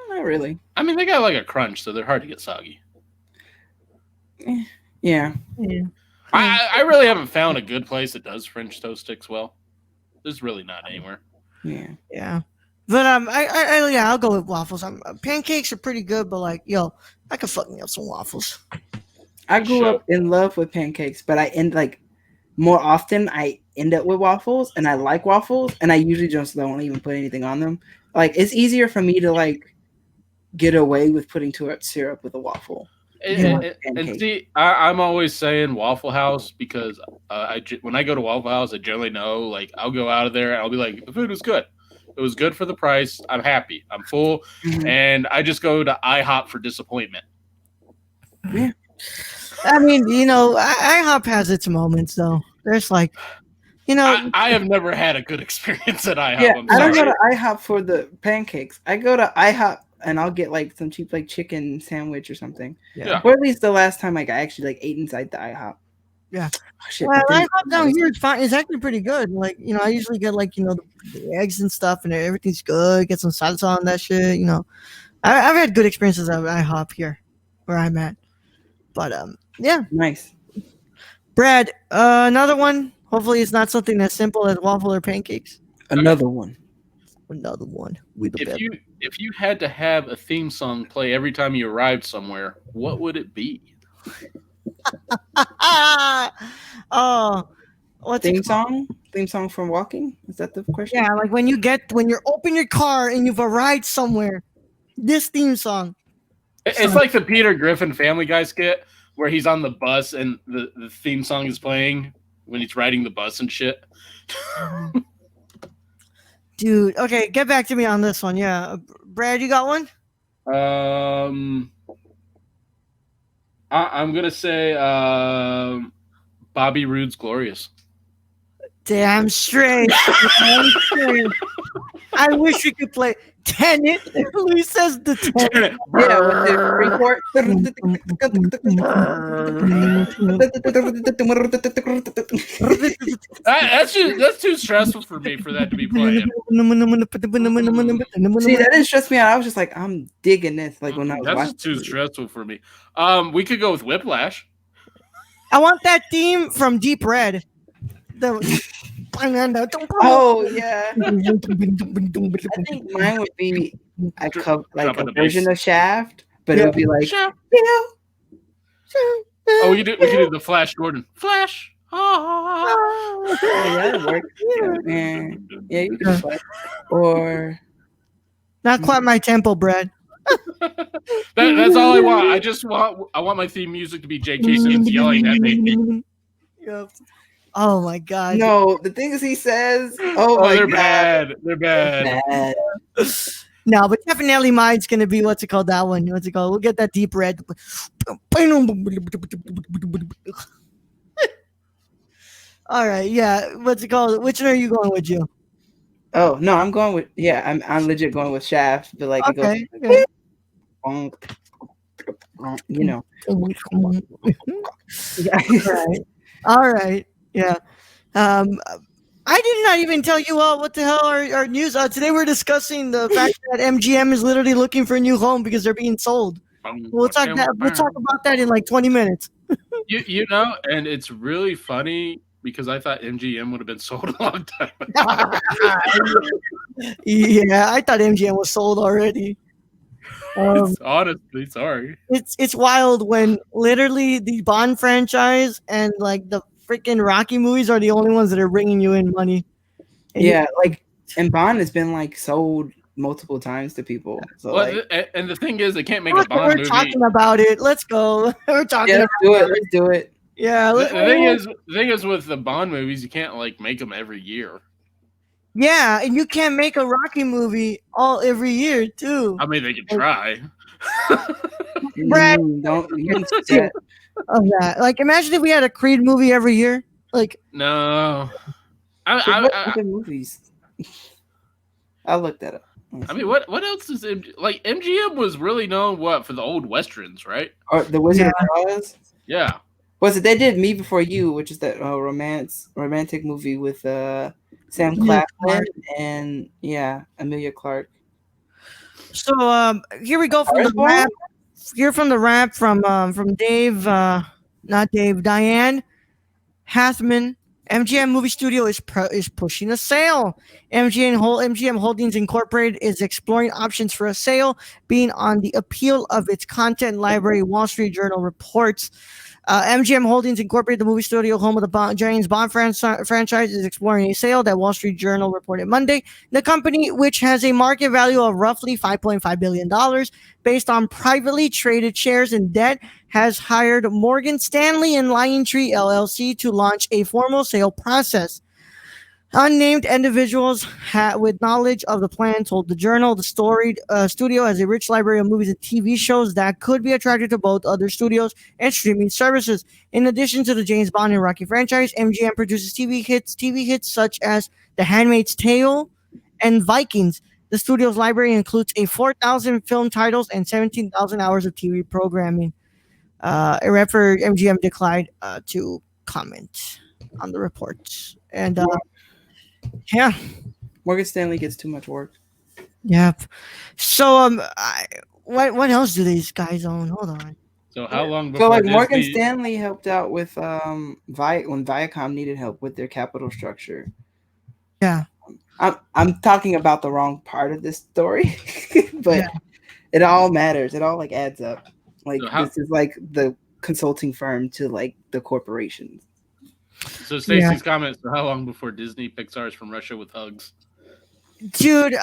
Not really. I mean, they got like a crunch, so they're hard to get soggy. Yeah. Yeah. I really haven't found a good place that does French toast sticks well. There's really not anywhere. Yeah. Yeah. But yeah, I'll go with waffles. Pancakes are pretty good, but like, yo, I could fuck me up some waffles. I grew up in love with pancakes, but more often I end up with waffles, and I like waffles, and I usually just don't even put anything on them. Like, it's easier for me to like get away with putting too much syrup with a waffle. And see, I'm always saying Waffle House because when I go to Waffle House, I generally know, like, I'll go out of there and I'll be like, the food was good. It was good for the price. I'm happy. I'm full. Mhm. And I just go to IHOP for disappointment. Yeah. I mean, you know, IHOP has its moments, though. There's like, you know, I have never had a good experience at IHOP. Yeah, I'm I don't sorry. go to IHOP for the pancakes. I go to IHOP and I'll get like some cheap like chicken sandwich or something. Yeah. Or at least the last time I actually like ate inside the IHOP. Yeah. Oh, shit, well, but then- IHOP down here is fine. It's actually pretty good. Like, you know, I usually get like, you know, the eggs and stuff, and everything's good. Get some salsa on that shit. You know, I've had good experiences at IHOP here, where I'm at. But yeah, Nice. Brad, another one. Hopefully, it's not something as simple as waffle or pancakes. Another one. Another one with the If you had to have a theme song play every time you arrived somewhere, what would it be? Oh, what's Theme song? Theme song from Walking? Is that the question? Yeah, like when you open your car and you've arrived somewhere, this theme song. It's like the Peter Griffin Family Guy skit where he's on the bus and the theme song is playing when he's riding the bus and shit. Dude, okay, get back to me on this one. Yeah, Brad, you got one? I'm gonna say Bobby Roode's "Glorious." Damn straight. Damn straight. I wish we could play Tenet. Who says the Tenet? Yeah, with the report. That's too stressful for me for that to be playing. See, that didn't stress me out. I was just like, I'm digging this. Like when I was That's watching. just too stressful for me. We could go with Whiplash. I want that theme from Deep Red. Oh yeah. I think mine would be a version of Shaft, but it would be like Oh, we could do the Flash Gordon. Flash. Oh, yeah, that works. Yeah, you can play. Or not quite my tempo, Brad. That's all I want. I want my theme music to be J.K. Simmons yelling at me. Oh my god. No, the things he says. Oh my they're god. bad. They're bad. No, but definitely mine's gonna be what's it called? That one. What's it called? We'll get that Deep Red. All right, yeah. What's it called? Which one are you going with, Joe? Oh no, I'm going with I'm legit going with Shaft, but like Okay. it goes, you know. All right. Yeah. I did not even tell you all what the hell our news. Today we're discussing the fact that MGM is literally looking for a new home because they're being sold. We'll talk about that in like 20 minutes. You know, and it's really funny because I thought MGM would have been sold a long time ago. Yeah, I thought MGM was sold already. Honestly, sorry. It's wild when literally the Bond franchise and like the freaking Rocky movies are the only ones that are bringing you in money. And and Bond has been like sold multiple times to people. So and the thing is, they can't make a Bond movie. We're talking about it. Let's go. We're talking. Yeah, let's do it. Yeah. The thing is, with the Bond movies, you can't like make them every year. Yeah, and you can't make a Rocky movie every year too. I mean, they can try. Brad, don't of that. Like, imagine if we had a Creed movie every year. Like, no. What movies? I'll look that up. I mean, what else is MGM was really known for the old westerns, right? Or the Wizard of Oz. Yeah. Was it they did Me Before You, which is that romantic movie with Sam Emilia Claflin Clarke. and Amelia Clark. So here we go from the Firstborn? rap. Here from the rap from Dave, not Dave, Diane Hathman. MGM Movie Studio is pushing a sale. MGM Holdings Incorporated is exploring options for a sale, being on the appeal of its content library. Wall Street Journal reports. MGM Holdings Incorporated, the movie studio home of the James Bond franchise, is exploring a sale that Wall Street Journal reported Monday. The company, which has a market value of roughly $5.5 billion based on privately traded shares and debt, has hired Morgan Stanley and Lion Tree LLC to launch a formal sale process. Unnamed individuals with knowledge of the plan told the Journal the storied studio has a rich library of movies and TV shows that could be attractive to both other studios and streaming services. In addition to the James Bond and Rocky franchise, MGM produces TV hits such as The Handmaid's Tale and Vikings. The studio's library includes a 4,000 film titles and 17,000 hours of TV programming. A rep for MGM declined to comment on the report. And yeah, Morgan Stanley gets too much work. yeah. So what else do these guys own? Hold on. So how long So before like Disney? Morgan Stanley helped out with when Viacom needed help with their capital structure. Yeah. I'm talking about the wrong part of this story, but Yeah. it all matters. It all like adds up. Like So this is like the consulting firm to like the corporations. So Stacy's comments: so how long before Disney Pixar's from Russia with hugs? Dude,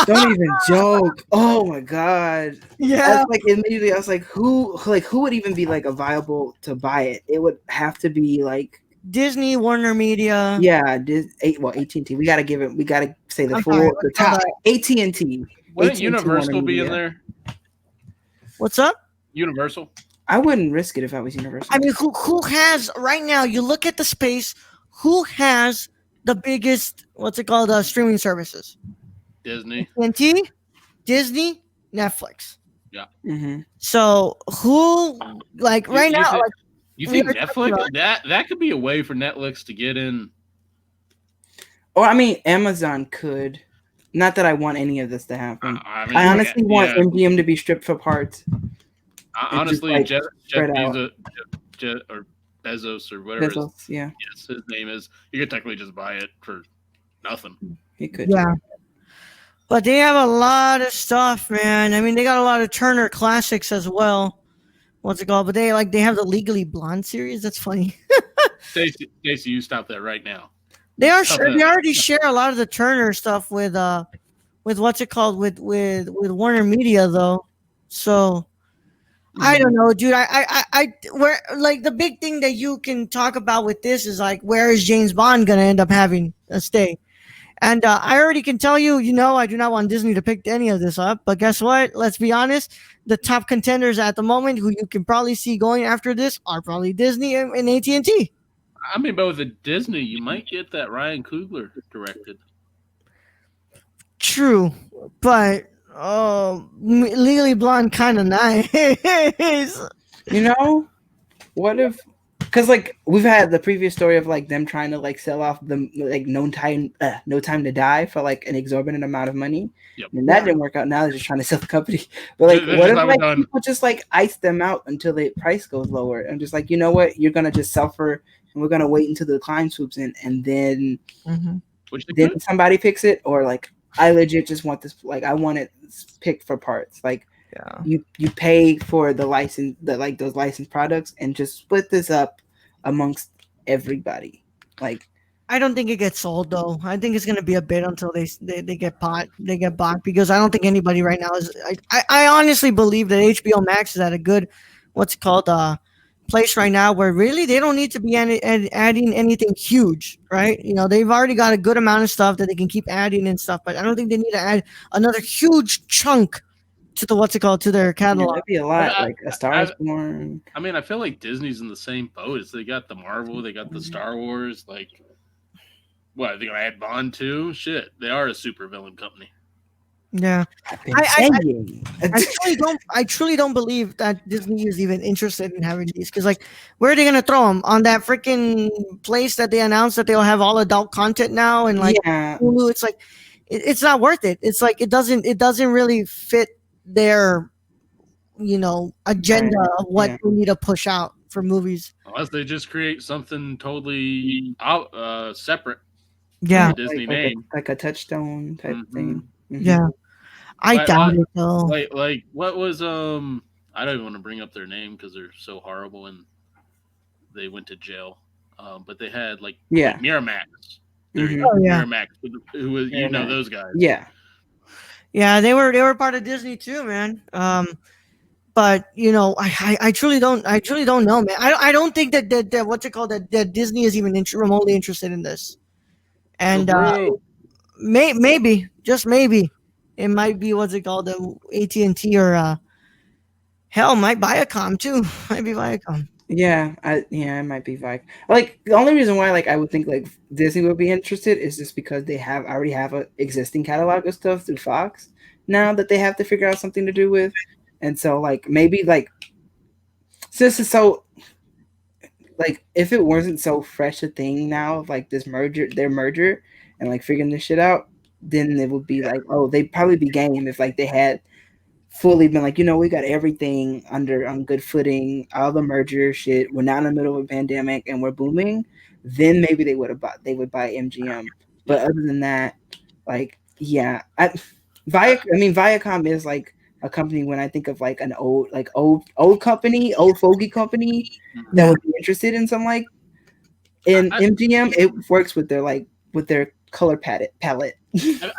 Don't even joke. Oh my god. yeah. That's like immediately I was like, who would even be like a viable to buy it? It would have to be like Disney, Warner Media. AT&T. We gotta say the I'm full sorry, the what's called top AT&T. Wouldn't AT&T Universal Warner be in Media. there? What's up? Universal. I wouldn't risk it if I was Universal. I mean, who has right now? You look at the space. Who has the biggest? What's it called? Streaming services. Disney. AT&T, Disney, Netflix. Yeah. Mm-hmm. So who like right You now? think, Like, you we think were talking Netflix about- that could be a way for Netflix to get in? Or I mean, Amazon could. Not that I want any of this to happen. I I honestly want yeah. MGM to be stripped for parts. Honestly, like, Jeff spread out. Bezos, or Bezos or whatever Bezos, yeah, his name is, you could technically just buy it for nothing. he could. Yeah. But they have a lot of stuff, man. I mean, they got a lot of Turner classics as well. What's it called? But they have the Legally Blonde series. That's funny. Stacy, you stop that right now. They are Stop sure that. they already share a lot of the Turner stuff with what's it called with Warner Media though. So I don't know, dude. I where like the big thing that you can talk about with this is like where is James Bond gonna end up having a stay? And I already can tell you, I do not want Disney to pick any of this up. But guess what? Let's be honest. The top contenders at the moment, who you can probably see going after this, are probably Disney and AT&T. I mean, but with a Disney, you might get that Ryan Coogler directed. True, but Legally Blonde kind of nice. What if? Because like we've had the previous story of like them trying to like sell off the like No Time to Die for like an exorbitant amount of money, and that didn't work out. Now they're just trying to sell the company. But like, what if like people just like ice them out until the price goes lower, and just like, you know what, you're gonna just suffer, and we're gonna wait until the decline swoops in, and then then somebody picks it, or like I legit just want this, like I want it picked for parts, like. Yeah. You pay for the license, like those licensed products, and just split this up amongst everybody. Like, I don't think it gets sold though. I think it's gonna be a bit until they get bought. They get bought because I don't think anybody right now is. I honestly believe that HBO Max is at a good, what's it called, place right now where really they don't need to be adding anything huge, right? They've already got a good amount of stuff that they can keep adding and stuff, but I don't think they need to add another huge chunk to to their catalog. That'd be a lot, like A Star Is Born. I mean, I feel like Disney's in the same boat as they got the Marvel, they got the Star Wars. Like, what, are they gonna add Bond too? Shit, they are a super villain company. Yeah. I've been I, saying. I truly don't believe that Disney is even interested in having these because like where are they gonna throw them on that freaking place that they announced that they'll have all adult content now and like Yeah, Hulu? It's like it's not worth it. It's like it doesn't really fit their right. agenda of what Yeah, they need to push out for movies. Unless they just create something totally out separate with yeah, Yeah, the Disney like name. a touchstone type Hmm. thing. Hmm. yeah. I Like, doubt like, it though. like what was I don't even want to bring up their name because they're so horrible and they went to jail. But they had like Yeah. Miramax. There you Hmm. go, Oh yeah, Miramax. Who was Miramax. those guys? Yeah. yeah. They were part of Disney too, man. But I truly don't know, man. I don't think that what's it called that Disney is even remotely interested in this. Yo, And bro. maybe just maybe it might be what's it called the AT&T or hell might Viacom too. Might be Viacom. Yeah, it might be Vike. Like the only reason why like I would think like Disney would be interested is just because they already have a existing catalog of stuff through Fox now that they have to figure out something to do with. And so like maybe like since it's so like if it wasn't so fresh a thing now of like their merger and like figuring this shit out, then it would be like, oh, they'd probably be game if like they had fully been like, we got everything under on good footing, all the merger shit. We're not in the middle of a pandemic and we're booming. Then maybe they would buy MGM. But Yeah. other than that, like, yeah, I, I mean, Viacom is like a company when I think of like an old company, old fogey company that Yeah, would be interested in some like in I, MGM. It works with their color palette.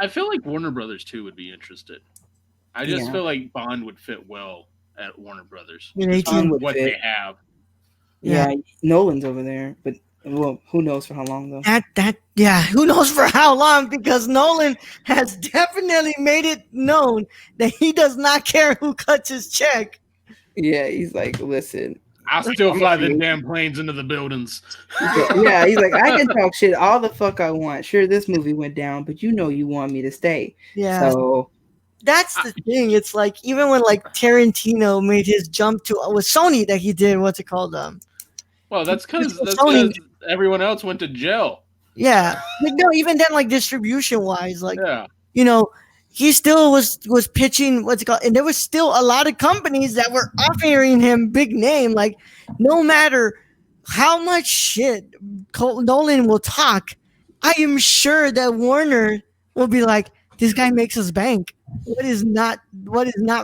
I feel like Warner Brothers too would be interested. I just Yeah, feel like Bond would fit well at Warner Brothers, in just Bond with 18. would what fit. they have. Yeah, Yeah, Nolan's over there, but well, who knows for how long though? that yeah. Who knows for how long? Because Nolan has definitely made it known that he does not care who cuts his check. Yeah, he's like, listen, I'll still I'm a fly them creative. damn planes into the buildings. Yeah, he's like, I can talk shit all the fuck I want. Sure, this movie went down, but you want me to stay. Yeah, So that's I, the thing. It's like even when like Tarantino made his jump to with Sony that he did what's it called well, that's Sony. because everyone else went to jail. Yeah, like no, even then like distribution wise, like Yeah. you know, he still was pitching what's it called, and there was still a lot of companies that were offering him big name. Like no matter how much shit Nolan will talk, I am sure that Warner will be like, this guy makes us bank. What is not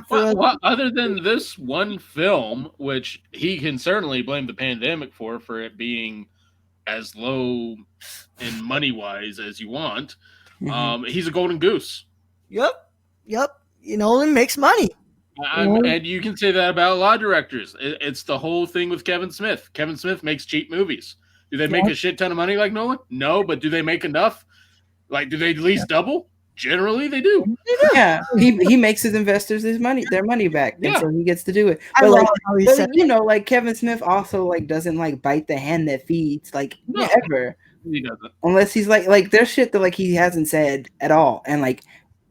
for us? Well, other than this one film, which he can certainly blame the pandemic for it being as low in money wise as you want, mhm. he's a golden goose. Yep, yep. Nolan makes money. You know? And you can say that about a lot of directors. It's the whole thing with Kevin Smith. Kevin Smith makes cheap movies. Do they make Yep. a shit ton of money like Nolan? No, but do they make enough? Like, do they at least double? Generally, they do. Yeah, he makes his investors their money back, and Yeah. so he gets to do it. I But love like, how he said, like Kevin Smith also like doesn't like bite the hand that feeds, like No, ever, he doesn't. unless he's like there's shit that like he hasn't said at all, and like,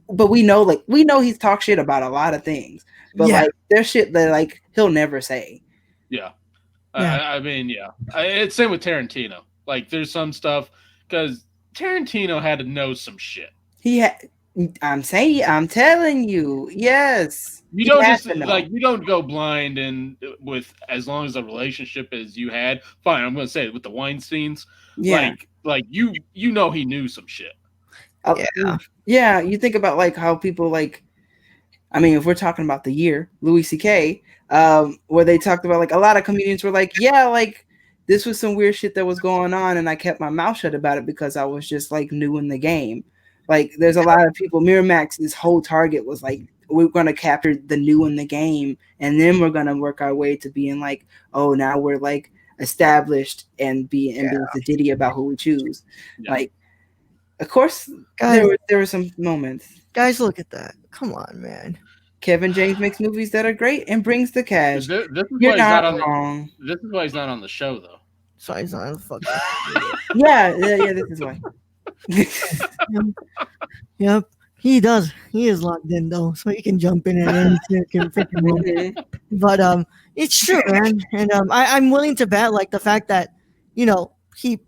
but we know he's talked shit about a lot of things, but yeah, like there's shit that like he'll never say. Yeah. yeah, I mean, yeah. It's same with Tarantino. Like, there's some stuff because Tarantino had to know some shit. He had. I'm telling you, yes. You He don't has just to know. like you don't go blind and with as long as the relationship as you had. Fine, I'm gonna say it, with the Weinsteins, Yeah. like you know he knew some shit. yeah, Yeah, you think about like how people like I mean, if we're talking about the year, Louis C.K., where they talked about like a lot of comedians were like, yeah, like this was some weird shit that was going on, and I kept my mouth shut about it because I was just like new in the game. Like, there's a lot of people. Miramax's whole target was like, we're gonna capture the new in the game, and then we're gonna work our way to being like, oh, now we're like established and being fidgety about who we choose. Yeah. Like, of course, guys, there were some moments. guys, look at that. Come on, man. Kevin James makes movies that are great and brings the cash. This is You're why he's not not on wrong. this is why he's not on the show though. So he's not fucking. Yeah, this is why. Yep. He does. He is locked in though, so he can jump in at any freaking moment. Mhm. But it's true, man. And I'm willing to bet like the fact that he, he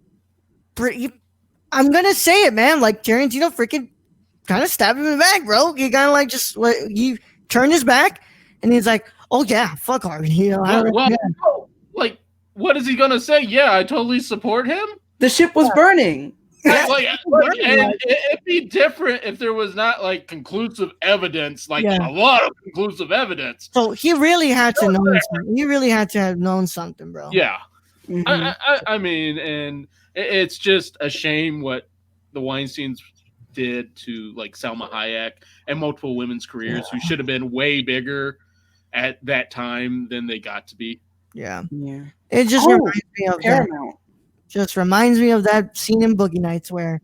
I'm gonna say it, man. Like Tarantino freaking kind of stabbed him in the back, bro. He kind of like just he turned his back, and he's like, "Oh yeah, fuck Harvey." Well, like, what is he gonna say? Yeah, I totally support him. The ship was burning. And it'd be different if there was not like conclusive evidence, like a lot of conclusive evidence. So he really had to know something. He really had to have known something, bro. Yeah, Mhm. I mean, and it's just a shame what the Weinsteins did to like Salma Hayek and multiple women's careers who should have been way bigger at that time than they got to be. Yeah. Yeah. It just reminds me of Paramount. Just reminds me of that scene in Boogie Nights where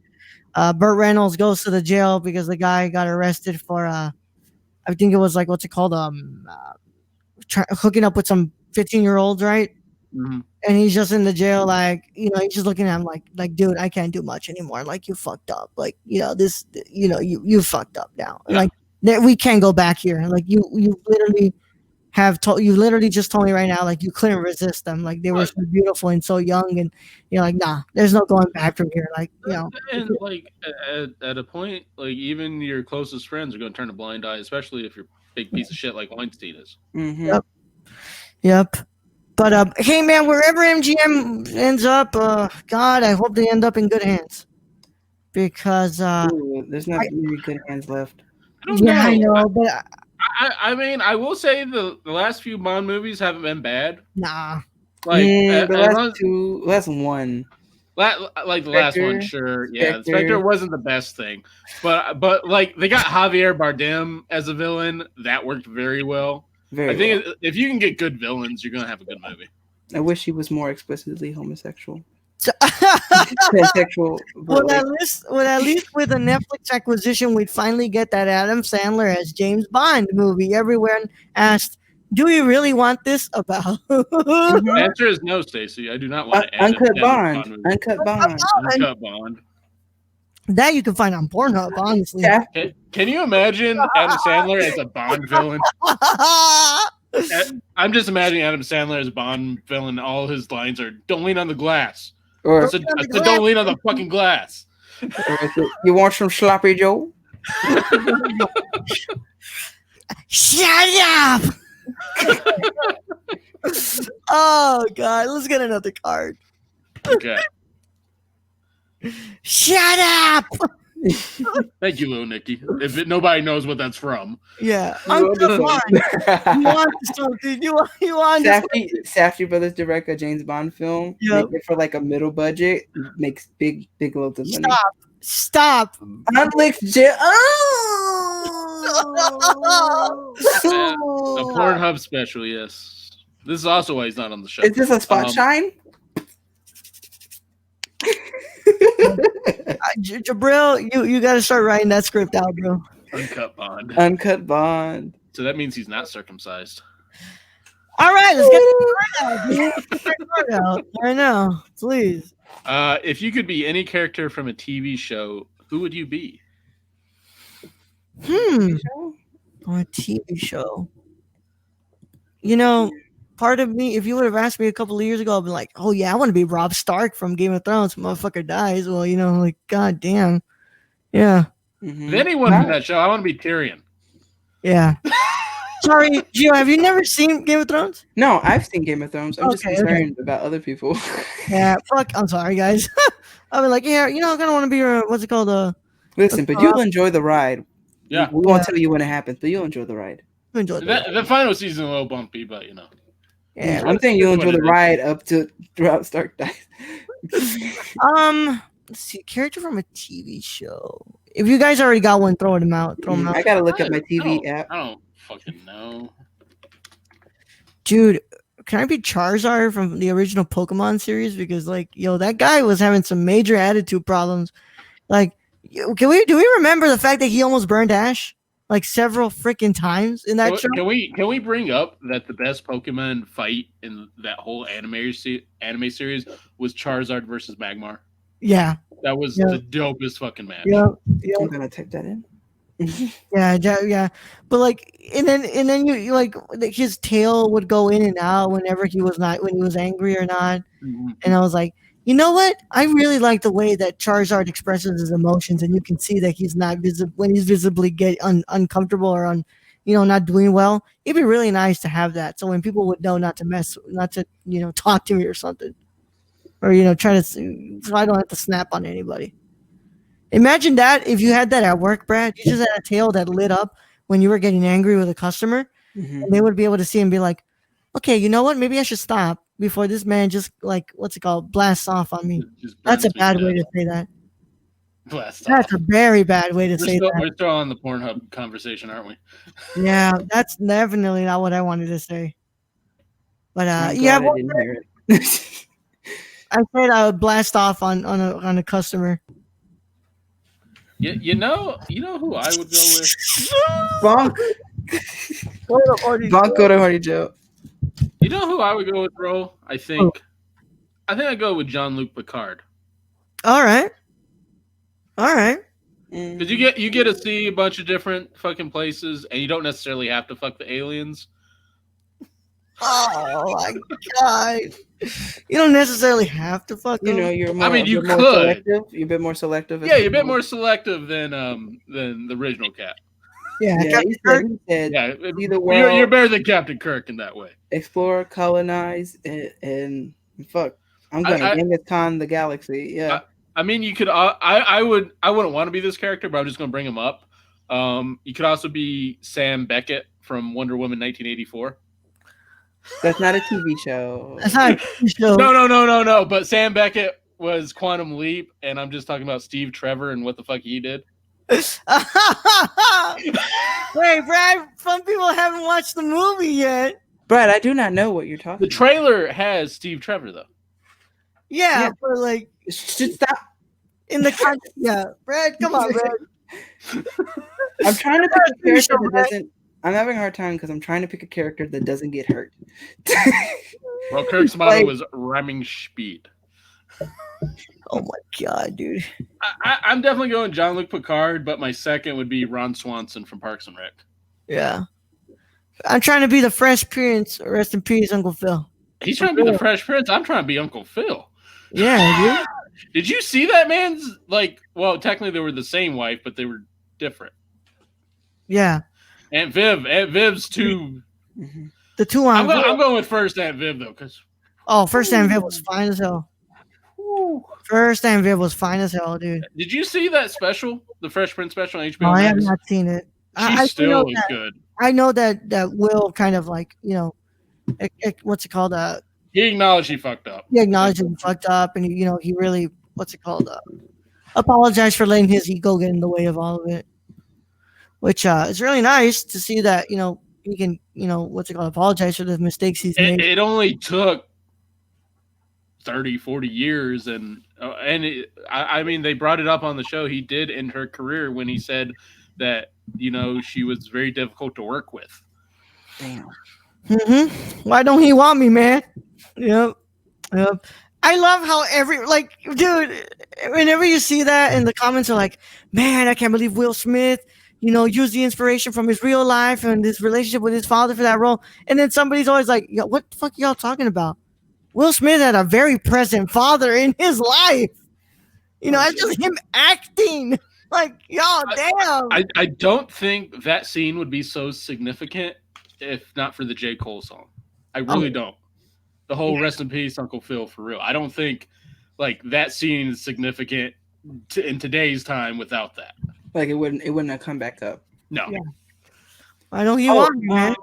Burt Reynolds goes to the jail because the guy got arrested for I think it was like what's it called hooking up with some 15-year-olds, right? Mm-hmm. And he's just in the jail, like he's just looking at him like, dude, I can't do much anymore. Like you fucked up. Like this, you fucked up now. Yeah. Like we can't go back here. Like you literally you literally just told me right now, like you couldn't resist them. Like they were so beautiful and so young, and you're like, nah, there's no going back from here. Like and like at a point, like even your closest friends are going to turn a blind eye, especially if you're a big piece of shit like Weinstein is. Mm-hmm. Yep. But hey, man, wherever MGM ends up, God, I hope they end up in good hands, because there's not many good hands left. I know, but I mean, I will say the last few Bond movies haven't been bad. Nah, like the last one. Like the last one, sure, yeah. Spectre wasn't the best thing, but like they got Javier Bardem as a villain, that worked very well. I think if you can get good villains, you're gonna have a good movie. I wish he was more explicitly homosexual. Pansexual. Well, at least with a Netflix acquisition, we'd finally get that Adam Sandler as James Bond movie. Everyone asked, "Do we really want this?" About the answer is no, Stacey. I do not want to Uncut Bond. Uncut Bond. Uncut Bond. That you can find on Pornhub, honestly. Can you imagine Adam Sandler as a Bond villain? I'm just imagining Adam Sandler as a Bond villain. All his lines are "Don't lean on the glass," or "Don't lean on the fucking glass." You want some sloppy Joe? Shut up! Oh God, let's get another card. Okay. Shut up! Thank you, Lil Nicky. If nobody knows what that's from, yeah, Uncut Bond. You want something? You want Safdie Brothers direct a James Bond film. Make it for like a middle budget. Makes big loads of money. Stop. Unlicked a Pornhub special. Yes, this is also why he's not on the show. Is this a spot shine? Jabril, you got to start writing that script out, bro. Uncut Bond. Uncut Bond. So that means he's not circumcised. All right, let's get the card out. I know, please. If you could be any character from a TV show, who would you be? On a TV show. Part of me, if you would have asked me a couple of years ago, I'd be like, oh yeah, I want to be Robb Stark from Game of Thrones. Motherfucker dies. Well, like, god damn. Yeah. If anyone from that show, I want to be Tyrion. Yeah. Sorry, Gio, have you never seen Game of Thrones? No, I've seen Game of Thrones. I'm just concerned about other people. Yeah, fuck. I'm sorry, guys. I'll be like, yeah, I kind of want to be what's it called? Listen, but you'll enjoy the ride. Yeah. We won't tell you when it happens, but you'll enjoy the ride. The final season a little bumpy, but Yeah, I'm saying you'll enjoy the ride up to throughout Stark dies. Let's see, character from a TV show. If you guys already got one, throw them out. I gotta look at my TV app. I don't fucking know. Dude, can I be Charizard from the original Pokemon series? Because that guy was having some major attitude problems. Like, do we remember the fact that he almost burned Ash? Like several freaking times in that show. Can we bring up that the best Pokemon fight in that whole anime series was Charizard versus Magmar? Yeah, that was the dopest fucking match. Yeah, I'm gonna type that in. Yeah. But like, and then you like his tail would go in and out whenever he was not when he was angry or not. Mhm. And I was like, you know what? I really like the way that Charizard expresses his emotions, and you can see that he's not visible when he's visibly get uncomfortable or not doing well. It'd be really nice to have that, so when people would know not to talk to me or something, or try to, so I don't have to snap on anybody. Imagine that if you had that at work, Brad. You just had a tail that lit up when you were getting angry with a customer, Mhm. and they would be able to see and be like, okay, you know what? Maybe I should stop before this man just like what's it called blasts off on me. Just That's burns a me to bad way death. to say that. Blast That's a off. very bad way to We're say still that. we're still on the Pornhub conversation, aren't we? Yeah, that's definitely not what I wanted to say. But I'm yeah, glad I well, didn't hear it. I said I would blast off on a customer. You know who I would go with. Bonk. What a horny Bonk go joke. to Hardy Joe. You know who I would go with, bro? I Oh, think. I think I'd go with Jean-Luc Picard. all right, all right. Because you get to see a bunch of different fucking places, and you don't necessarily have to fuck the aliens. Oh my god! You don't necessarily have to fuck You know, them. you're I more mean, a you bit more could. selective. You're a bit more selective as Yeah, you're a bit people. more selective than the original Cap. Yeah, Yeah, Captain Kirk. he said, Yeah, see the you're world, better than Captain Kirk in that way. explore, colonize, and fuck. I'm I, gonna I Genghis Khan the galaxy. Yeah, I, I mean, you could. I wouldn't want to be this character, but I'm just gonna bring him up. You could also be Sam Beckett from Wonder Woman 1984. that's not a TV That's show. not a TV show. No. But Sam Beckett was Quantum Leap, and I'm just talking about Steve Trevor and what the fuck he did. Wait, Brad. Some people haven't watched the movie yet. Brad, I do not know what you're The talking about. trailer has Steve Trevor though. Yeah, Yeah. but like Should stop. in the context. Yeah, Brad. Come on, Brad. I'm trying to pick a TV show, character that Brad. doesn't. I'm having a hard time because I'm trying to pick a character that doesn't get hurt. Well, Kirk's motto Like- was rhyming speed. Oh my god, dude. I'm definitely going Jean-Luc Picard, but my second would be Ron Swanson from Parks and Rec. Yeah. I'm trying to be the Fresh Prince. Rest in peace, Uncle Phil. He's trying to be the Fresh Prince. I'm trying to be Uncle Phil. Yeah, dude. Did you see that man's well, technically they were the same wife, but they were different. Yeah. Aunt Viv's too. Mhm. The two I'm on. going with first Aunt Viv though, because First Aunt Viv was fine as hell. First Aunt Viv was fine as hell, dude. did you see that special, the Fresh Prince special on HBO No, I have Max? not seen it. She I still is good. I know that Will kind of like what's it called? He acknowledged he fucked up. He acknowledged he fucked up, and he really what's it called? Apologized for letting his ego get in the way of all of it, which is really nice to see that he can what's it called? Apologize for the mistakes he's made. It only took 30, 40 years, and I mean they brought it up on the show. He did end her career when he said that she was very difficult to work with. Damn. Why don't he want me, man? Yep. I love how dude, whenever you see that and the comments are like, man, I can't believe Will Smith, used the inspiration from his real life and his relationship with his father for that role. And then somebody's always like, yo, what the fuck are y'all talking about? Will Smith had a very present father in his life. It's just him acting. Like, y'all, damn. I don't think that scene would be so significant if not for the J. Cole song. I really don't. The whole rest in peace, Uncle Phil, for real. I don't think that scene is significant in today's time without that. Like it wouldn't have come back up. No. Yeah. Why don't he want me, man?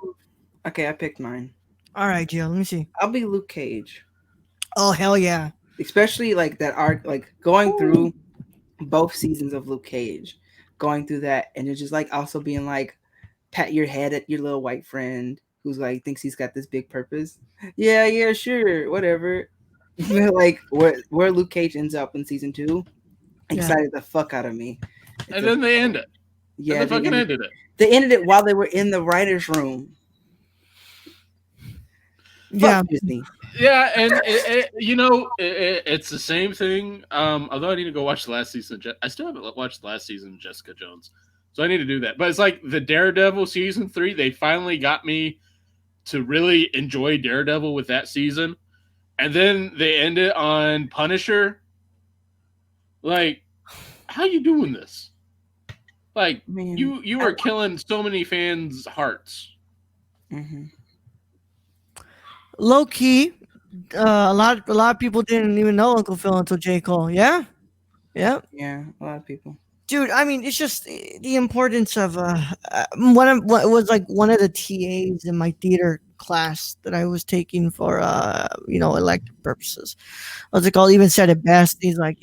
Okay, I picked mine. All right, Jill, let me see. I'll be Luke Cage. Oh, hell yeah. Especially that arc, going through both seasons of Luke Cage, going through that, and it's just also being pat your head at your little white friend who's thinks he's got this big purpose. Yeah, sure, whatever. Where Luke Cage ends up in season 2 excited the fuck out of me. And then they end it. Yeah, they fucking ended it. They ended it while they were in the writer's room. Yeah. Fuck Disney. Yeah, and it's the same thing. Although I need to go watch the last season. I still haven't watched the last season of Jessica Jones. So I need to do that. But it's like the Daredevil season 3. They finally got me to really enjoy Daredevil with that season, and then they end it on Punisher. Like, how you doing this? Like, Man, you are killing so many fans' hearts. hmm Low key, a lot of people didn't even know Uncle Phil until J. Cole. Yeah, yeah. yeah, a lot of people. Dude, I mean, it's just the importance of what was like one of the TAs in my theater class that I was taking for elective purposes. What's it called? Even said it best. He's like,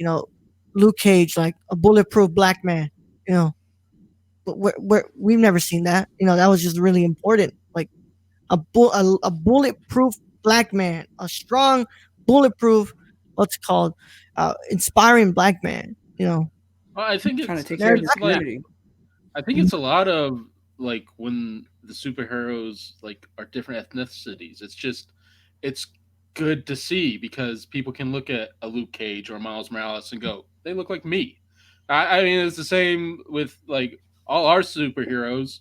Luke Cage, like a bulletproof black man. You know, but we've never seen that. That was just really important. Like a bulletproof black man, a strong bulletproof. What's it called? Inspiring black man. Well, I think Trying to it's take care of There's the like community. I think it's a lot of like when the superheroes like are different ethnicities. It's good to see because people can look at a Luke Cage or Miles Morales and go, they look like me. I mean, it's the same with like all our superheroes.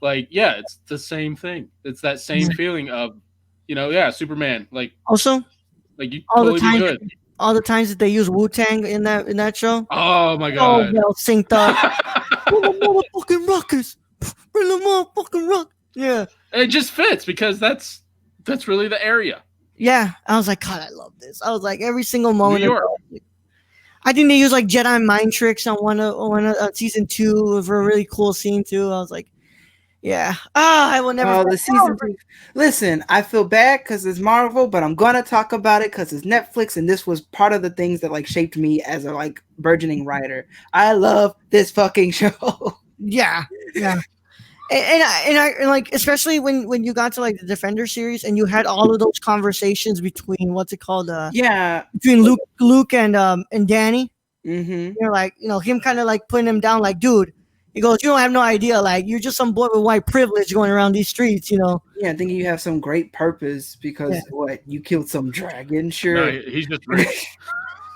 Like, yeah, it's the same thing. It's that same feeling of, yeah, Superman. Also, Like you all the totally be times, good. all the times that they use Wu Tang in that show. Oh my Oh, god. well synced up. Bring the motherfucking rockers. Bring the motherfucking rock. Yeah. It just fits because that's really the area. Yeah. I was like, God, I love this. I was like, every single New moment. York. I think they use like Jedi mind tricks on one of season 2 for a really cool scene too. I was like, yeah. I will never. Oh, the season 2. Listen, I feel bad because it's Marvel, but I'm gonna talk about it because it's Netflix, and this was part of the things that like shaped me as a like burgeoning writer. I love this fucking show. Yeah. Yeah. And like especially when you got to like the Defender series and you had all of those conversations between what's it called Yeah. between Luke and Danny. Mm-hmm. You're like, him kind of like putting him down, like, dude. He goes, you don't have no idea, like you're just some boy with white privilege going around these streets. Yeah, I think you have some great purpose because Yeah. what you killed some dragon, No, sure. he's just rich.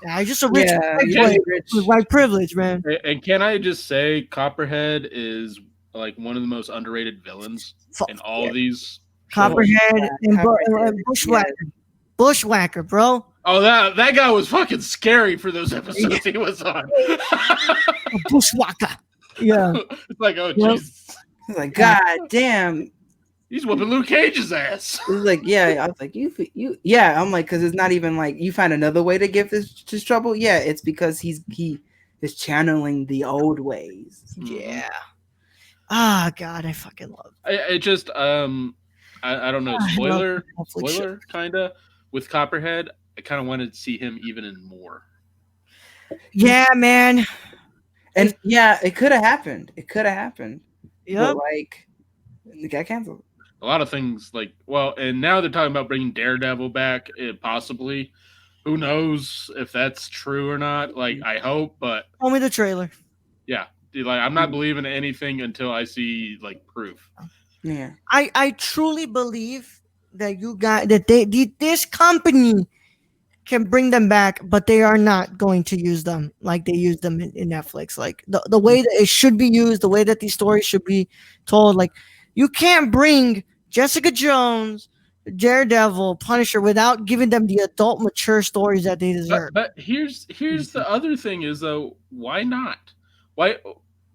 Yeah, he's just a rich Yeah, white he's boy rich. with white privilege, man. And can I just say, Copperhead is like one of the most underrated villains in all of these. Copperhead and Copperhead, Bushwhacker, Bushwhacker, bro. Oh, that guy was fucking scary for those episodes he was on. Bushwhacker. Yeah. It's like, oh, Yep. jeez. It's like, God damn. He's whooping Luke Cage's ass. It's like, yeah, I was like, yeah. I'm like, because it's not even like you find another way to give this trouble. Yeah, it's because he is channeling the old ways. Yeah. Ah, God, I fucking love It just, I don't know, spoiler, Netflix kind of, with Copperhead. I kind of wanted to see him even in more. Yeah, man. And yeah, it could have happened. It could have happened. Yep. But like, it got canceled. A lot of things and now they're talking about bringing Daredevil back, possibly. Who knows if that's true or not? Like, I hope, but Show me the trailer. yeah, like I'm not believing anything until I see like proof. Yeah. I truly believe that this company can bring them back, but they are not going to use them like they use them in Netflix. Like the way that it should be used, the way that these stories should be told. Like you can't bring Jessica Jones, Daredevil, Punisher without giving them the adult, mature stories that they deserve. But here's the other thing is though, why not? Why?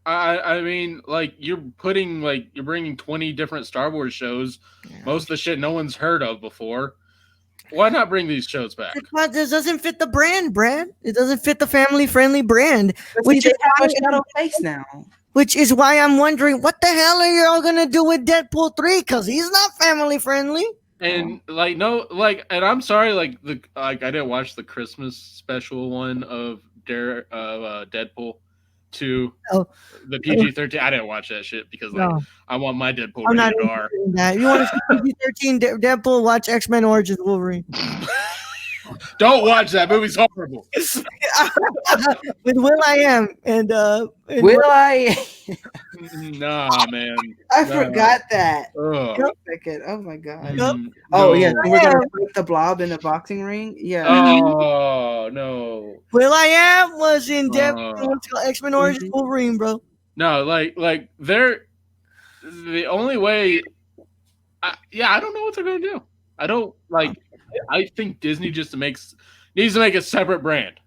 I mean, like you're bringing 20 different Star Wars shows, most of the shit no one's heard of before. Why not bring these shows back? This doesn't fit the brand, Brad. It doesn't fit the family-friendly brand. Which is have a shadow face now. Which is why I'm wondering, what the hell are you all gonna do with Deadpool 3? Because he's not family-friendly. And and I'm sorry, I didn't watch the Christmas special one of Deadpool 2, the PG-13. I didn't watch that shit because I want my Deadpool rated R. That. You want to see PG-13 Deadpool? Watch X-Men Origins Wolverine. Don't watch that movie's horrible. With Will.i.am and Nah, man. I forgot that. Ugh. Wait a second. Oh my god. Yep. Oh yeah, we're gonna fight the Blob in the boxing ring. Yeah. Oh no. Will.i.am was in X-Men Origins Wolverine, bro. No, like they're the only way. I don't know what they're gonna do. I don't like. I think Disney needs to make a separate brand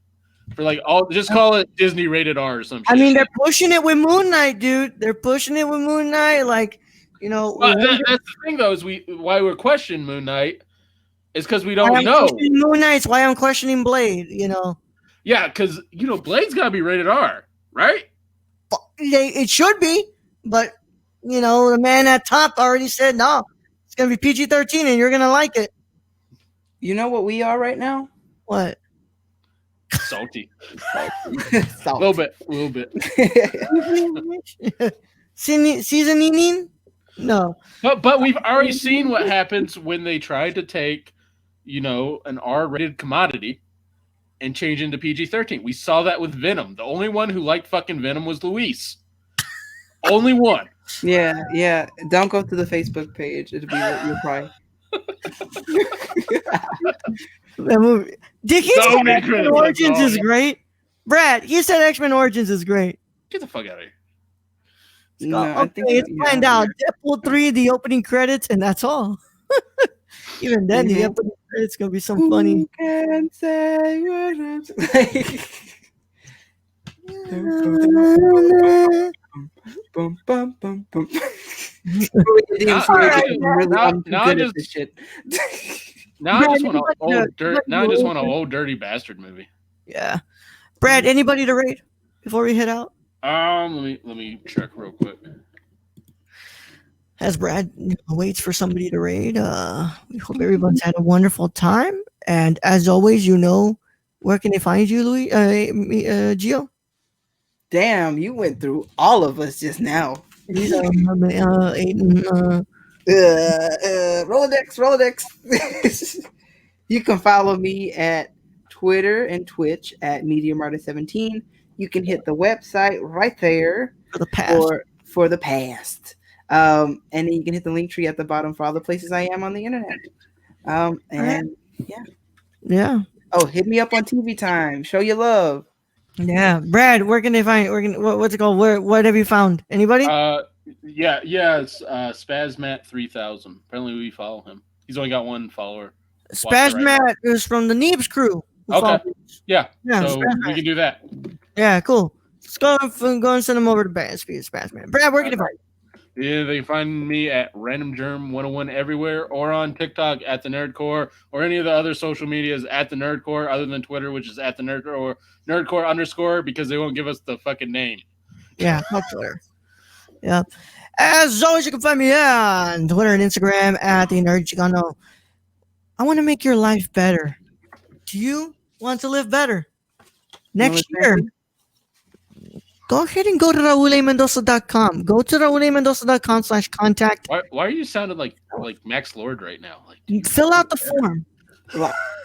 for like all. Just call it Disney Rated R or some shit. I mean, they're pushing it with Moon Knight, dude. They're pushing it with Moon Knight. Like, you know, Well, that's the thing, though, is why we're questioning Moon Knight is because we don't know. Moon Knight's why I'm questioning Blade. You know. Yeah, because Blade's gotta be rated R, right? It should be, but the man at top already said no. It's gonna be PG-13, and you're gonna like it. You know what we are right now? What? Salty. Salt. A little bit. Seasoning? No. But we've already seen what happens when they try to take, an R-rated commodity and change into PG-13. We saw that with Venom. The only one who liked fucking Venom was Luis. Only one. Yeah. Don't go to the Facebook page. It'll be your cry. That movie. Dick, he said X-Men Origins is great. Brad, he said X-Men Origins is great. Get the fuck out of here. No, okay, let's find out. Deadpool 3, the opening credits, and that's all. Even then, the opening credits gonna be some funny. Who can say Bum, bum, bum, bum. Now I just want an old dirty bastard movie. Yeah, Brad. Anybody to rate before we head out? Let me check real quick. As Brad waits for somebody to raid, we hope everyone's had a wonderful time. And as always, where can they find you, Louis? Gio? Damn, you went through all of us just now. Ayden, Rolodex. You can follow me at Twitter and Twitch at MediumArtist17. You can hit the website right there for the past. For the past. And then you can hit the link tree at the bottom for all the places I am on the internet. Yeah. Oh, hit me up on TV Time. Show your love. Yeah, Brad. Where can they find? What's it called? What have you found? Anybody? It's Spazmat 3000. Apparently, we follow him. He's only got one follower. Spazmat is from the Neebs crew. Okay. Yeah. So Spazmat. we can do that. Yeah, cool. Let's go and send him over to Spazmat. Brad, where can they find you? Yeah, they can find me at randomgerm101 everywhere, or on TikTok at the Nerdcore, or any of the other social medias at the Nerdcore, other than Twitter, which is at the Nerdcore, or Nerdcore_, because they won't give us the fucking name. Yeah, not Twitter. Yeah. As always, you can find me on Twitter and Instagram at the Nerd Chicano. I want to make your life better. Do you want to live better? Next year, go ahead and go to RaulAMendoza.com. Go to RaulAMendoza.com/contact. Why are you sounding like Max Lord right now? Fill out the form.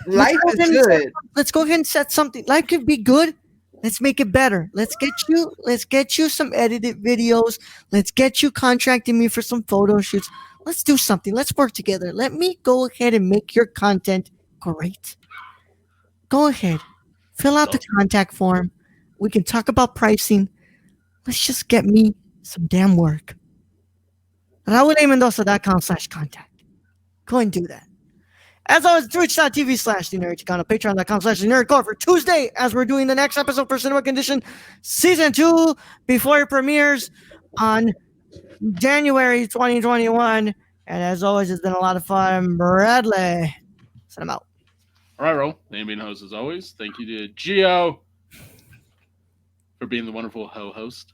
Life is good. Let's go ahead and set something. Life could be good. Let's make it better. Let's get you some edited videos. Let's get you contracting me for some photo shoots. Let's do something. Let's work together. Let me go ahead and make your content great. Go ahead. Fill out the contact form. We can talk about pricing. Let's just get me some damn work. RaulAMendoza.com/contact. Go and do that. As always, twitch.tv/TheNerdChicano, patreon.com/TheNerdCore for Tuesday, as we're doing the next episode for Cinema Condition Season 2 before it premieres on January 2021. And as always, it's been a lot of fun. Bradley, send him out. All right, Ro. Name being host as always. Thank you to Gio for being the wonderful host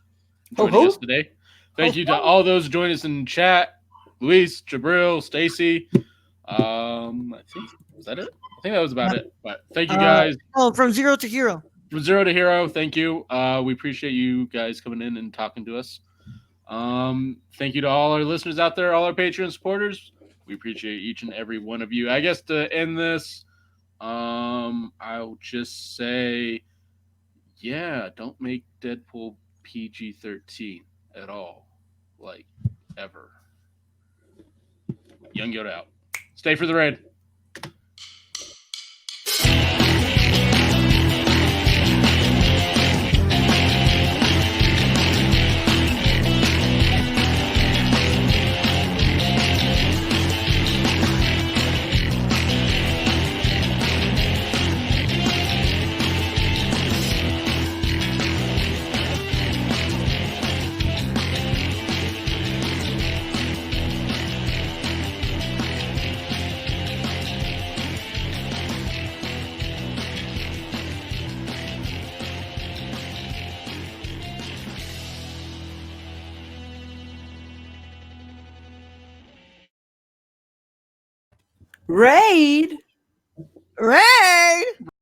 joining us today. Thank you to all those joining us in chat. Luis, Jabril, Stacy. I think was that it? I think that was about it. But thank you guys. From Zero to Hero. From Zero to Hero, thank you. We appreciate you guys coming in and talking to us. Thank you to all our listeners out there, all our Patreon supporters. We appreciate each and every one of you. I guess to end this, I'll just say, don't make Deadpool PG-13 at all, ever. Young Yoda out. Stay for the raid. Raid. Ray.